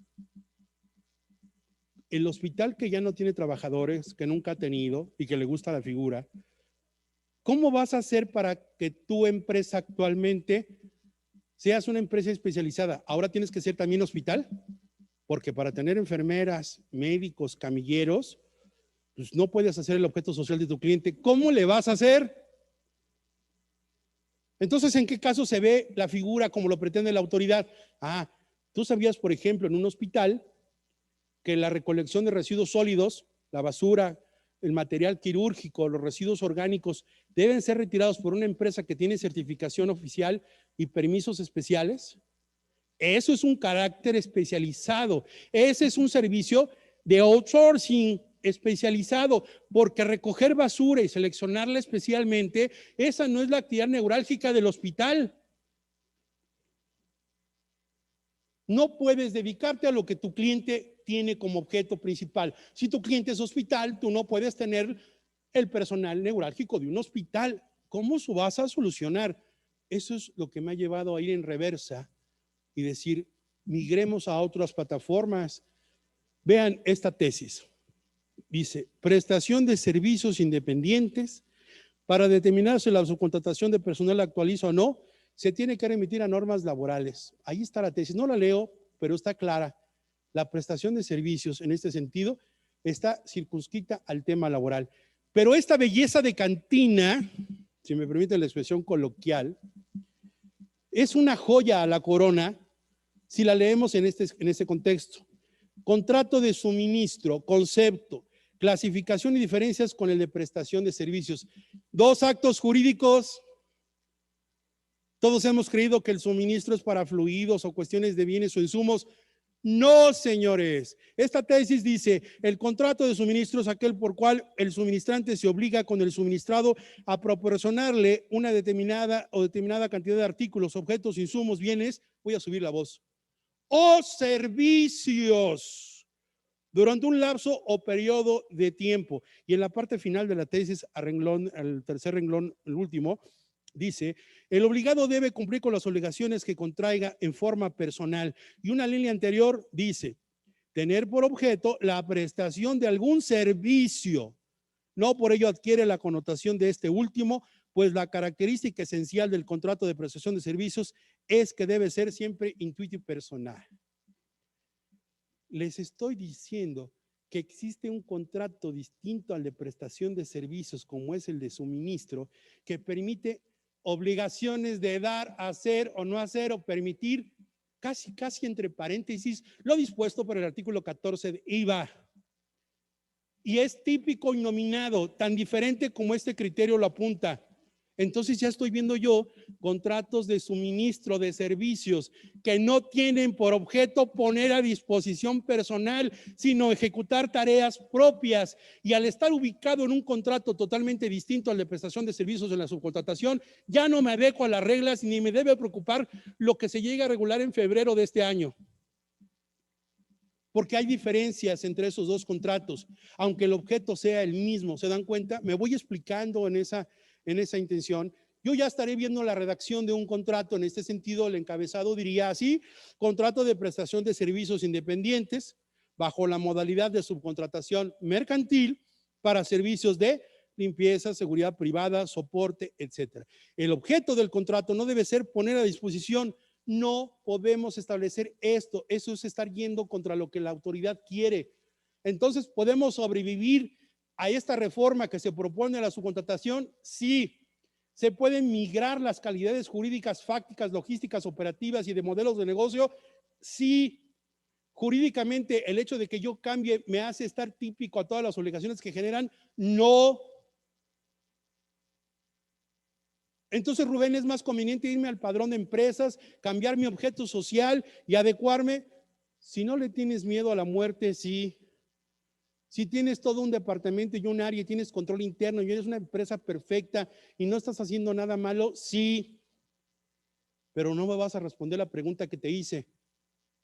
El hospital que ya no tiene trabajadores, que nunca ha tenido y que le gusta la figura, ¿cómo vas a hacer para que tu empresa actualmente seas una empresa especializada? ¿Ahora tienes que ser también hospital? Porque para tener enfermeras, médicos, camilleros, pues no puedes hacer el objeto social de tu cliente. ¿Cómo le vas a hacer? Entonces, ¿en qué caso se ve la figura como lo pretende la autoridad? Tú sabías, por ejemplo, en un hospital que la recolección de residuos sólidos, la basura, el material quirúrgico, los residuos orgánicos, deben ser retirados por una empresa que tiene certificación oficial y permisos especiales. Eso es un carácter especializado. Ese es un servicio de outsourcing especializado, porque recoger basura y seleccionarla especialmente, esa no es la actividad neurálgica del hospital. No puedes dedicarte a lo que tu cliente tiene como objeto principal. Si tu cliente es hospital, tú no puedes tener el personal neurálgico de un hospital. ¿Cómo vas a solucionar? Eso es lo que me ha llevado a ir en reversa y decir, migremos a otras plataformas. Vean esta tesis. Dice, prestación de servicios independientes. Para determinar si la subcontratación de personal actualiza o no, se tiene que remitir a normas laborales. Ahí está la tesis. No la leo, pero está clara. La prestación de servicios en este sentido está circunscrita al tema laboral. Pero esta belleza de cantina, si me permite la expresión coloquial, es una joya a la corona si la leemos en este contexto. Contrato de suministro, concepto, clasificación y diferencias con el de prestación de servicios. Dos actos jurídicos. Todos hemos creído que el suministro es para fluidos o cuestiones de bienes o insumos. No, señores. Esta tesis dice, el contrato de suministro es aquel por cual el suministrante se obliga con el suministrado a proporcionarle una determinada cantidad de artículos, objetos, insumos, bienes, voy a subir la voz, o servicios durante un lapso o periodo de tiempo. Y en la parte final de la tesis, el tercer renglón, el último, dice, el obligado debe cumplir con las obligaciones que contraiga en forma personal. Y una línea anterior dice, tener por objeto la prestación de algún servicio. No por ello adquiere la connotación de este último, pues la característica esencial del contrato de prestación de servicios es que debe ser siempre intuitivo y personal. Les estoy diciendo que existe un contrato distinto al de prestación de servicios, como es el de suministro, que permite obligaciones de dar, hacer o no hacer o permitir, casi entre paréntesis, lo dispuesto por el artículo 14 de IVA. Y es típico y nominado, tan diferente como este criterio lo apunta. Entonces ya estoy viendo yo contratos de suministro de servicios que no tienen por objeto poner a disposición personal, sino ejecutar tareas propias. Y al estar ubicado en un contrato totalmente distinto al de prestación de servicios en la subcontratación, ya no me adecuo a las reglas ni me debe preocupar lo que se llegue a regular en febrero de este año. Porque hay diferencias entre esos dos contratos, aunque el objeto sea el mismo. ¿Se dan cuenta? Me voy explicando en esa intención. Yo ya estaré viendo la redacción de un contrato. En este sentido, el encabezado diría así: contrato de prestación de servicios independientes bajo la modalidad de subcontratación mercantil para servicios de limpieza, seguridad privada, soporte, etcétera. El objeto del contrato no debe ser poner a disposición. No podemos establecer esto. Eso es estar yendo contra lo que la autoridad quiere. Entonces, ¿podemos sobrevivir a esta reforma que se propone a la subcontratación? Sí. ¿Se pueden migrar las calidades jurídicas, fácticas, logísticas, operativas y de modelos de negocio? Sí. Jurídicamente, el hecho de que yo cambie me hace estar típico a todas las obligaciones que generan. No. Entonces, Rubén, es más conveniente irme al padrón de empresas, cambiar mi objeto social y adecuarme. Si no le tienes miedo a la muerte, sí. Si tienes todo un departamento y un área y tienes control interno y eres una empresa perfecta y no estás haciendo nada malo, sí. Pero no me vas a responder la pregunta que te hice.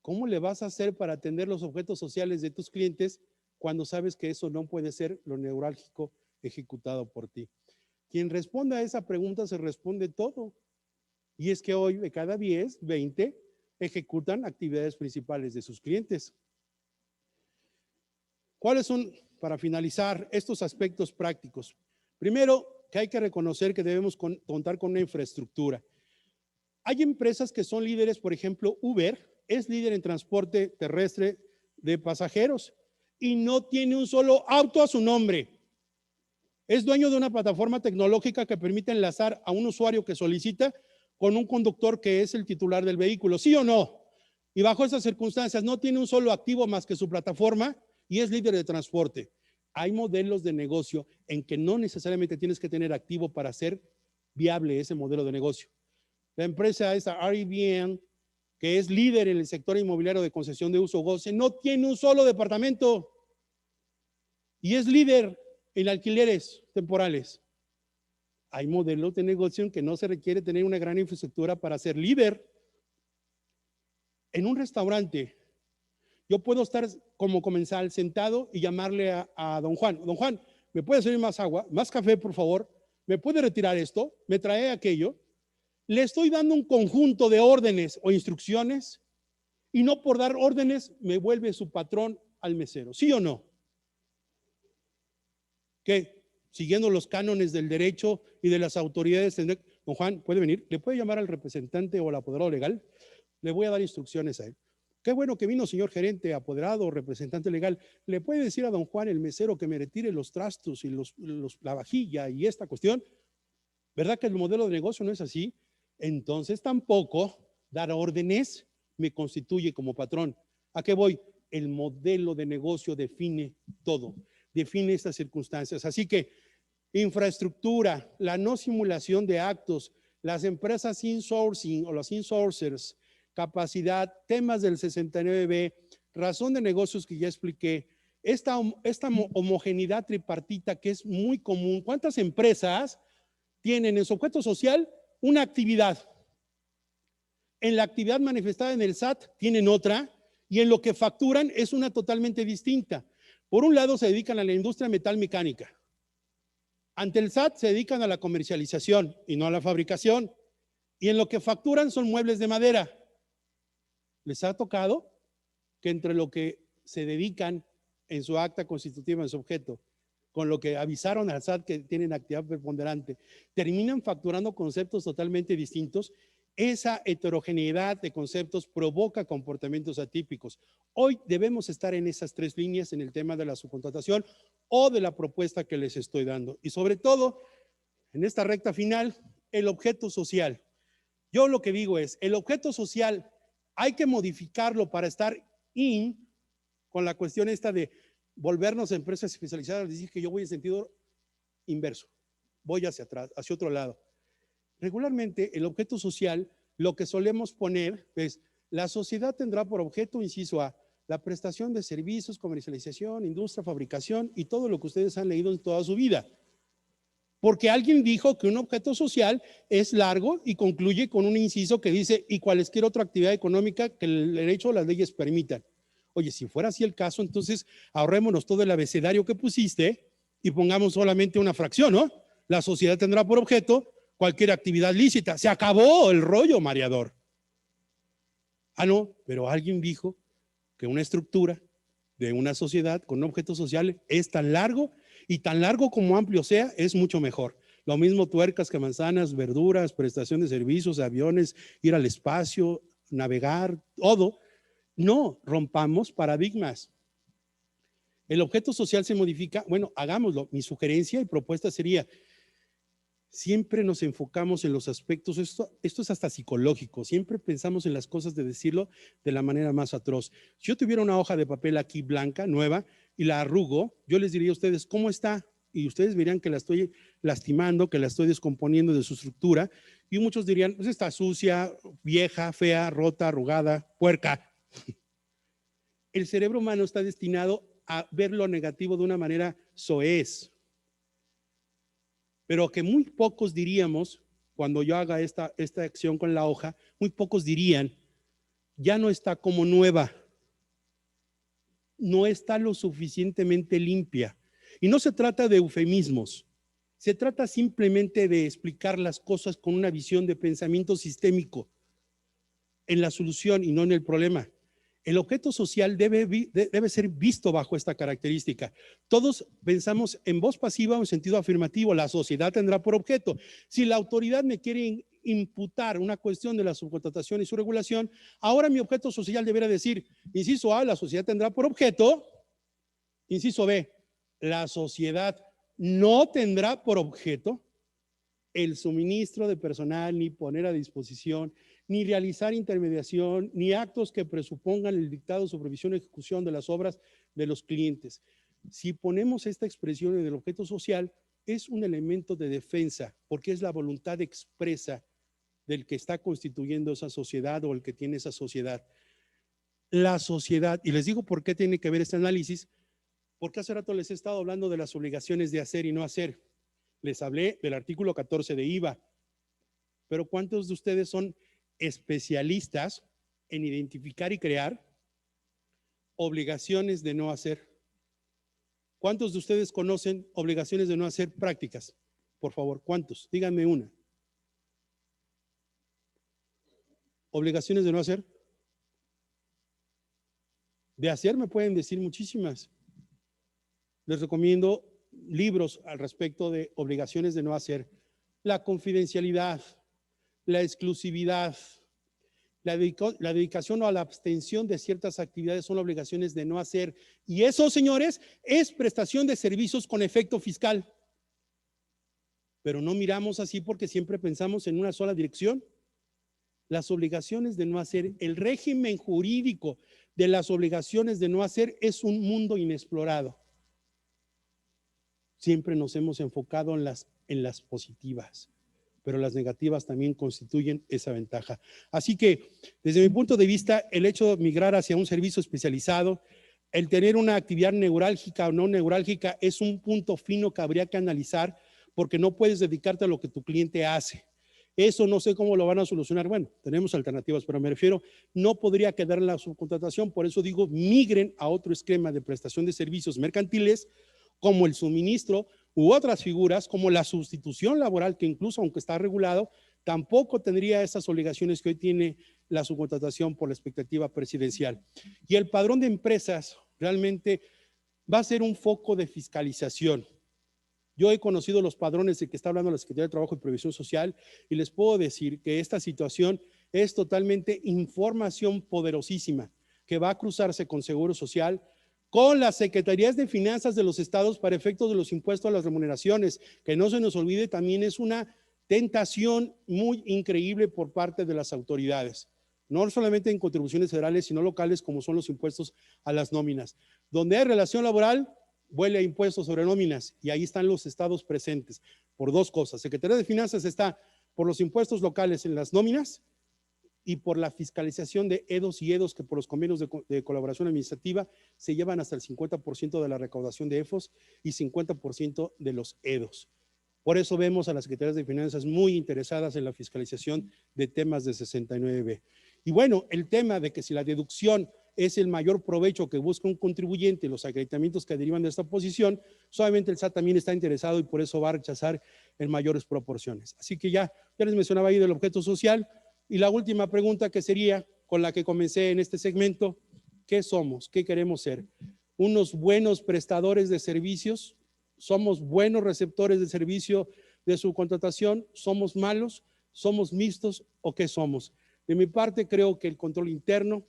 ¿Cómo le vas a hacer para atender los objetos sociales de tus clientes cuando sabes que eso no puede ser lo neurálgico ejecutado por ti? Quien responda a esa pregunta se responde todo. Y es que hoy de cada 10, 20 ejecutan actividades principales de sus clientes. ¿Cuáles son, para finalizar, estos aspectos prácticos? Primero, que hay que reconocer que debemos contar con una infraestructura. Hay empresas que son líderes, por ejemplo, Uber es líder en transporte terrestre de pasajeros y no tiene un solo auto a su nombre. Es dueño de una plataforma tecnológica que permite enlazar a un usuario que solicita con un conductor que es el titular del vehículo, ¿sí o no? Y bajo esas circunstancias no tiene un solo activo más que su plataforma y es líder de transporte. Hay modelos de negocio en que no necesariamente tienes que tener activo para hacer viable ese modelo de negocio. La empresa esa Airbnb que es líder en el sector inmobiliario de concesión de uso goce, no tiene un solo departamento y es líder en alquileres temporales. Hay modelos de negocio en que no se requiere tener una gran infraestructura para ser líder. En un restaurante, yo puedo estar como comensal sentado y llamarle a don Juan. Don Juan, ¿me puede servir más agua, más café, por favor? ¿Me puede retirar esto? ¿Me trae aquello? Le estoy dando un conjunto de órdenes o instrucciones y no por dar órdenes me vuelve su patrón al mesero. ¿Sí o no? ¿Qué? Siguiendo los cánones del derecho y de las autoridades. Don Juan, ¿puede venir? ¿Le puede llamar al representante o al apoderado legal? Le voy a dar instrucciones a él. Qué bueno que vino, señor gerente, apoderado o representante legal. ¿Le puede decir a don Juan, el mesero, que me retire los trastos y la vajilla y esta cuestión? ¿Verdad que el modelo de negocio no es así? Entonces tampoco dar órdenes me constituye como patrón. ¿A qué voy? El modelo de negocio define todo, define estas circunstancias. Así que infraestructura, la no simulación de actos, las empresas insourcing o los insourcers, capacidad, temas del 69B, razón de negocios que ya expliqué, esta homogeneidad tripartita que es muy común. ¿Cuántas empresas tienen en su objeto social una actividad? En la actividad manifestada en el SAT tienen otra y en lo que facturan es una totalmente distinta. Por un lado se dedican a la industria metalmecánica. Ante el SAT se dedican a la comercialización y no a la fabricación. Y en lo que facturan son muebles de madera. ¿Les ha tocado que entre lo que se dedican en su acta constitutiva, en su objeto, con lo que avisaron al SAT que tienen actividad preponderante, terminan facturando conceptos totalmente distintos? Esa heterogeneidad de conceptos provoca comportamientos atípicos. Hoy debemos estar en esas tres líneas en el tema de la subcontratación o de la propuesta que les estoy dando. Y sobre todo, en esta recta final, el objeto social. Yo lo que digo es, el objeto social hay que modificarlo para estar con la cuestión esta de volvernos empresas especializadas, decir que yo voy en sentido inverso, voy hacia atrás, hacia otro lado. Regularmente el objeto social, lo que solemos poner es, la sociedad tendrá por objeto, inciso A, la prestación de servicios, comercialización, industria, fabricación y todo lo que ustedes han leído en toda su vida. Porque alguien dijo que un objeto social es largo y concluye con un inciso que dice, y cualesquier otra actividad económica que el derecho o las leyes permitan. Oye, si fuera así el caso, entonces ahorrémonos todo el abecedario que pusiste y pongamos solamente una fracción, ¿no? La sociedad tendrá por objeto cualquier actividad lícita. Se acabó el rollo mareador. Ah, no, pero alguien dijo que una estructura de una sociedad con objetos sociales es tan largo y tan largo como amplio sea, es mucho mejor. Lo mismo tuercas que manzanas, verduras, prestación de servicios, aviones, ir al espacio, navegar, todo. No rompamos paradigmas. El objeto social se modifica, bueno, hagámoslo. Mi sugerencia y propuesta sería, siempre nos enfocamos en los aspectos, esto es hasta psicológico, siempre pensamos en las cosas de decirlo de la manera más atroz. Si yo tuviera una hoja de papel aquí blanca, nueva, y la arrugo, yo les diría a ustedes, ¿cómo está? Y ustedes verían que la estoy lastimando, que la estoy descomponiendo de su estructura, y muchos dirían, pues está sucia, vieja, fea, rota, arrugada, puerca. El cerebro humano está destinado a ver lo negativo de una manera soez, pero que muy pocos diríamos, cuando yo haga esta acción con la hoja, muy pocos dirían, ya no está como nueva, no está lo suficientemente limpia. Y no se trata de eufemismos, se trata simplemente de explicar las cosas con una visión de pensamiento sistémico en la solución y no en el problema. El objeto social debe ser visto bajo esta característica. Todos pensamos en voz pasiva o en sentido afirmativo, la sociedad tendrá por objeto. Si la autoridad me quiere imputar una cuestión de la subcontratación y su regulación, ahora mi objeto social debería decir, inciso A, la sociedad tendrá por objeto, inciso B, la sociedad no tendrá por objeto el suministro de personal, ni poner a disposición, ni realizar intermediación, ni actos que presupongan el dictado, supervisión y ejecución de las obras de los clientes. Si ponemos esta expresión en el objeto social, es un elemento de defensa, porque es la voluntad expresa del que está constituyendo esa sociedad o el que tiene esa sociedad. La sociedad, y les digo por qué tiene que ver este análisis, porque hace rato les he estado hablando de las obligaciones de hacer y no hacer. Les hablé del artículo 14 de IVA, pero ¿cuántos de ustedes son especialistas en identificar y crear obligaciones de no hacer? ¿Cuántos de ustedes conocen obligaciones de no hacer prácticas? Por favor, ¿cuántos? Díganme una. ¿Obligaciones de no hacer? De hacer me pueden decir muchísimas. Les recomiendo libros al respecto de obligaciones de no hacer. La confidencialidad, la exclusividad, la dedicación o la abstención de ciertas actividades son obligaciones de no hacer. Y eso, señores, es prestación de servicios con efecto fiscal. Pero no miramos así porque siempre pensamos en una sola dirección. Las obligaciones de no hacer, el régimen jurídico de las obligaciones de no hacer es un mundo inexplorado. Siempre nos hemos enfocado en las positivas, pero las negativas también constituyen esa ventaja. Así que, desde mi punto de vista, el hecho de migrar hacia un servicio especializado, el tener una actividad neurálgica o no neurálgica es un punto fino que habría que analizar, porque no puedes dedicarte a lo que tu cliente hace. Eso no sé cómo lo van a solucionar. Bueno, tenemos alternativas, pero me refiero, no podría quedar en la subcontratación. Por eso digo, migren a otro esquema de prestación de servicios mercantiles, como el suministro u otras figuras, como la sustitución laboral, que incluso aunque está regulado, tampoco tendría esas obligaciones que hoy tiene la subcontratación por la expectativa presidencial. Y el padrón de empresas realmente va a ser un foco de fiscalización. Yo he conocido los padrones de que está hablando la Secretaría de Trabajo y Previsión Social y les puedo decir que esta situación es totalmente información poderosísima que va a cruzarse con Seguro Social, con las secretarías de finanzas de los estados para efectos de los impuestos a las remuneraciones, que no se nos olvide, también es una tentación muy increíble por parte de las autoridades, no solamente en contribuciones federales, sino locales, como son los impuestos a las nóminas. Donde hay relación laboral, huele a impuestos sobre nóminas, y ahí están los estados presentes, por dos cosas. Secretaría de Finanzas está por los impuestos locales en las nóminas, y por la fiscalización de EDOS y EDOS que por los convenios de colaboración administrativa se llevan hasta el 50% de la recaudación de EFOS y 50% de los EDOS. Por eso vemos a las secretarías de Finanzas muy interesadas en la fiscalización de temas de 69B. Y bueno, el tema de que si la deducción es el mayor provecho que busca un contribuyente y los acreditamientos que derivan de esta posición, solamente el SAT también está interesado y por eso va a rechazar en mayores proporciones. Así que ya les mencionaba ahí del objeto social. Y la última pregunta que sería, con la que comencé en este segmento, ¿qué somos? ¿Qué queremos ser? ¿Unos buenos prestadores de servicios? ¿Somos buenos receptores de servicio de subcontratación? ¿Somos malos? ¿Somos mixtos? ¿O qué somos? De mi parte, creo que el control interno,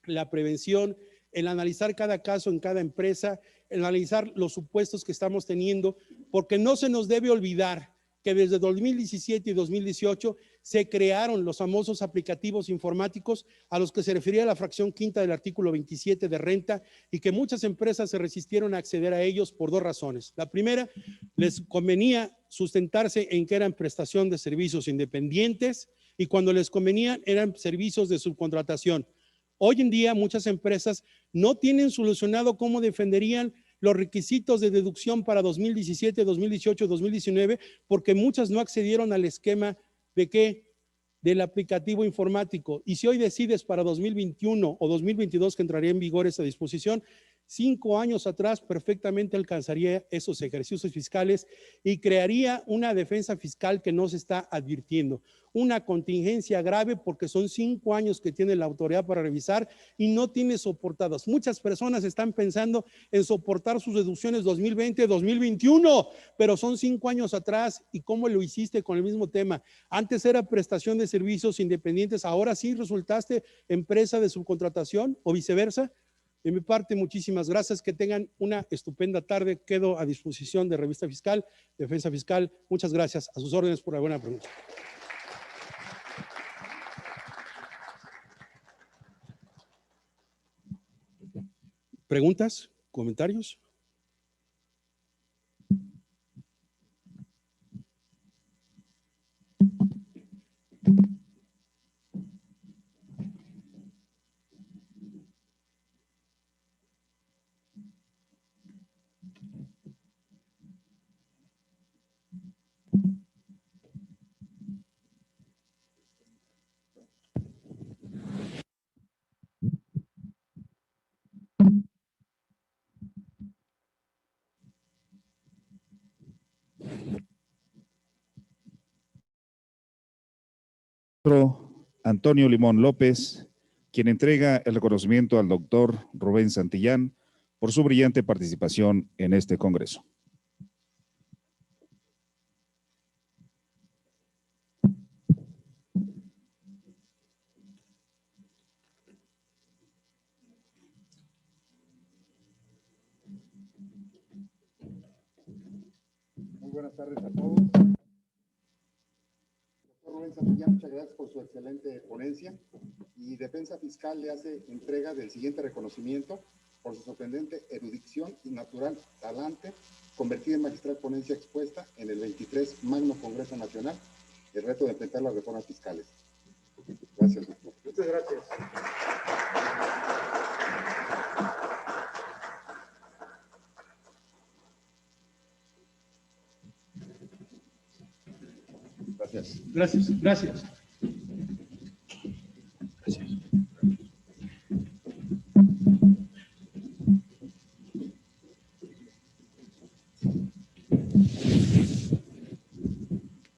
la prevención, el analizar cada caso en cada empresa, el analizar los supuestos que estamos teniendo, porque no se nos debe olvidar que desde 2017 y 2018 se crearon los famosos aplicativos informáticos a los que se refería la fracción quinta del artículo 27 de renta y que muchas empresas se resistieron a acceder a ellos por dos razones. La primera, les convenía sustentarse en que eran prestación de servicios independientes y cuando les convenía eran servicios de subcontratación. Hoy en día muchas empresas no tienen solucionado cómo defenderían los requisitos de deducción para 2017, 2018, 2019, porque muchas no accedieron al esquema de ¿qué? Del aplicativo informático. Y si hoy decides para 2021 o 2022 que entraría en vigor esa disposición, 5 años atrás perfectamente alcanzaría esos ejercicios fiscales y crearía una defensa fiscal que no se está advirtiendo. Una contingencia grave porque son 5 años que tiene la autoridad para revisar y no tiene soportadas. Muchas personas están pensando en soportar sus deducciones 2020, 2021, pero son 5 años atrás. ¿Y cómo lo hiciste con el mismo tema? Antes era prestación de servicios independientes, ahora sí resultaste empresa de subcontratación o viceversa. De mi parte, muchísimas gracias. Que tengan una estupenda tarde. Quedo a disposición de Revista Fiscal, Defensa Fiscal. Muchas gracias. A sus órdenes por la buena pregunta. ¿Preguntas? ¿Comentarios? Antonio Limón López, quien entrega el reconocimiento al doctor Rubén Santillán por su brillante participación en este congreso. Muy buenas tardes a todos. Doctor Rubén Santillán, muchas gracias por su excelente ponencia. Y Defensa Fiscal le hace entrega del siguiente reconocimiento por su sorprendente erudición y natural talante, convertida en magistral ponencia expuesta en el 23 Magno Congreso Nacional, el reto de enfrentar las reformas fiscales. Gracias, doctor. Muchas gracias. Gracias. Gracias.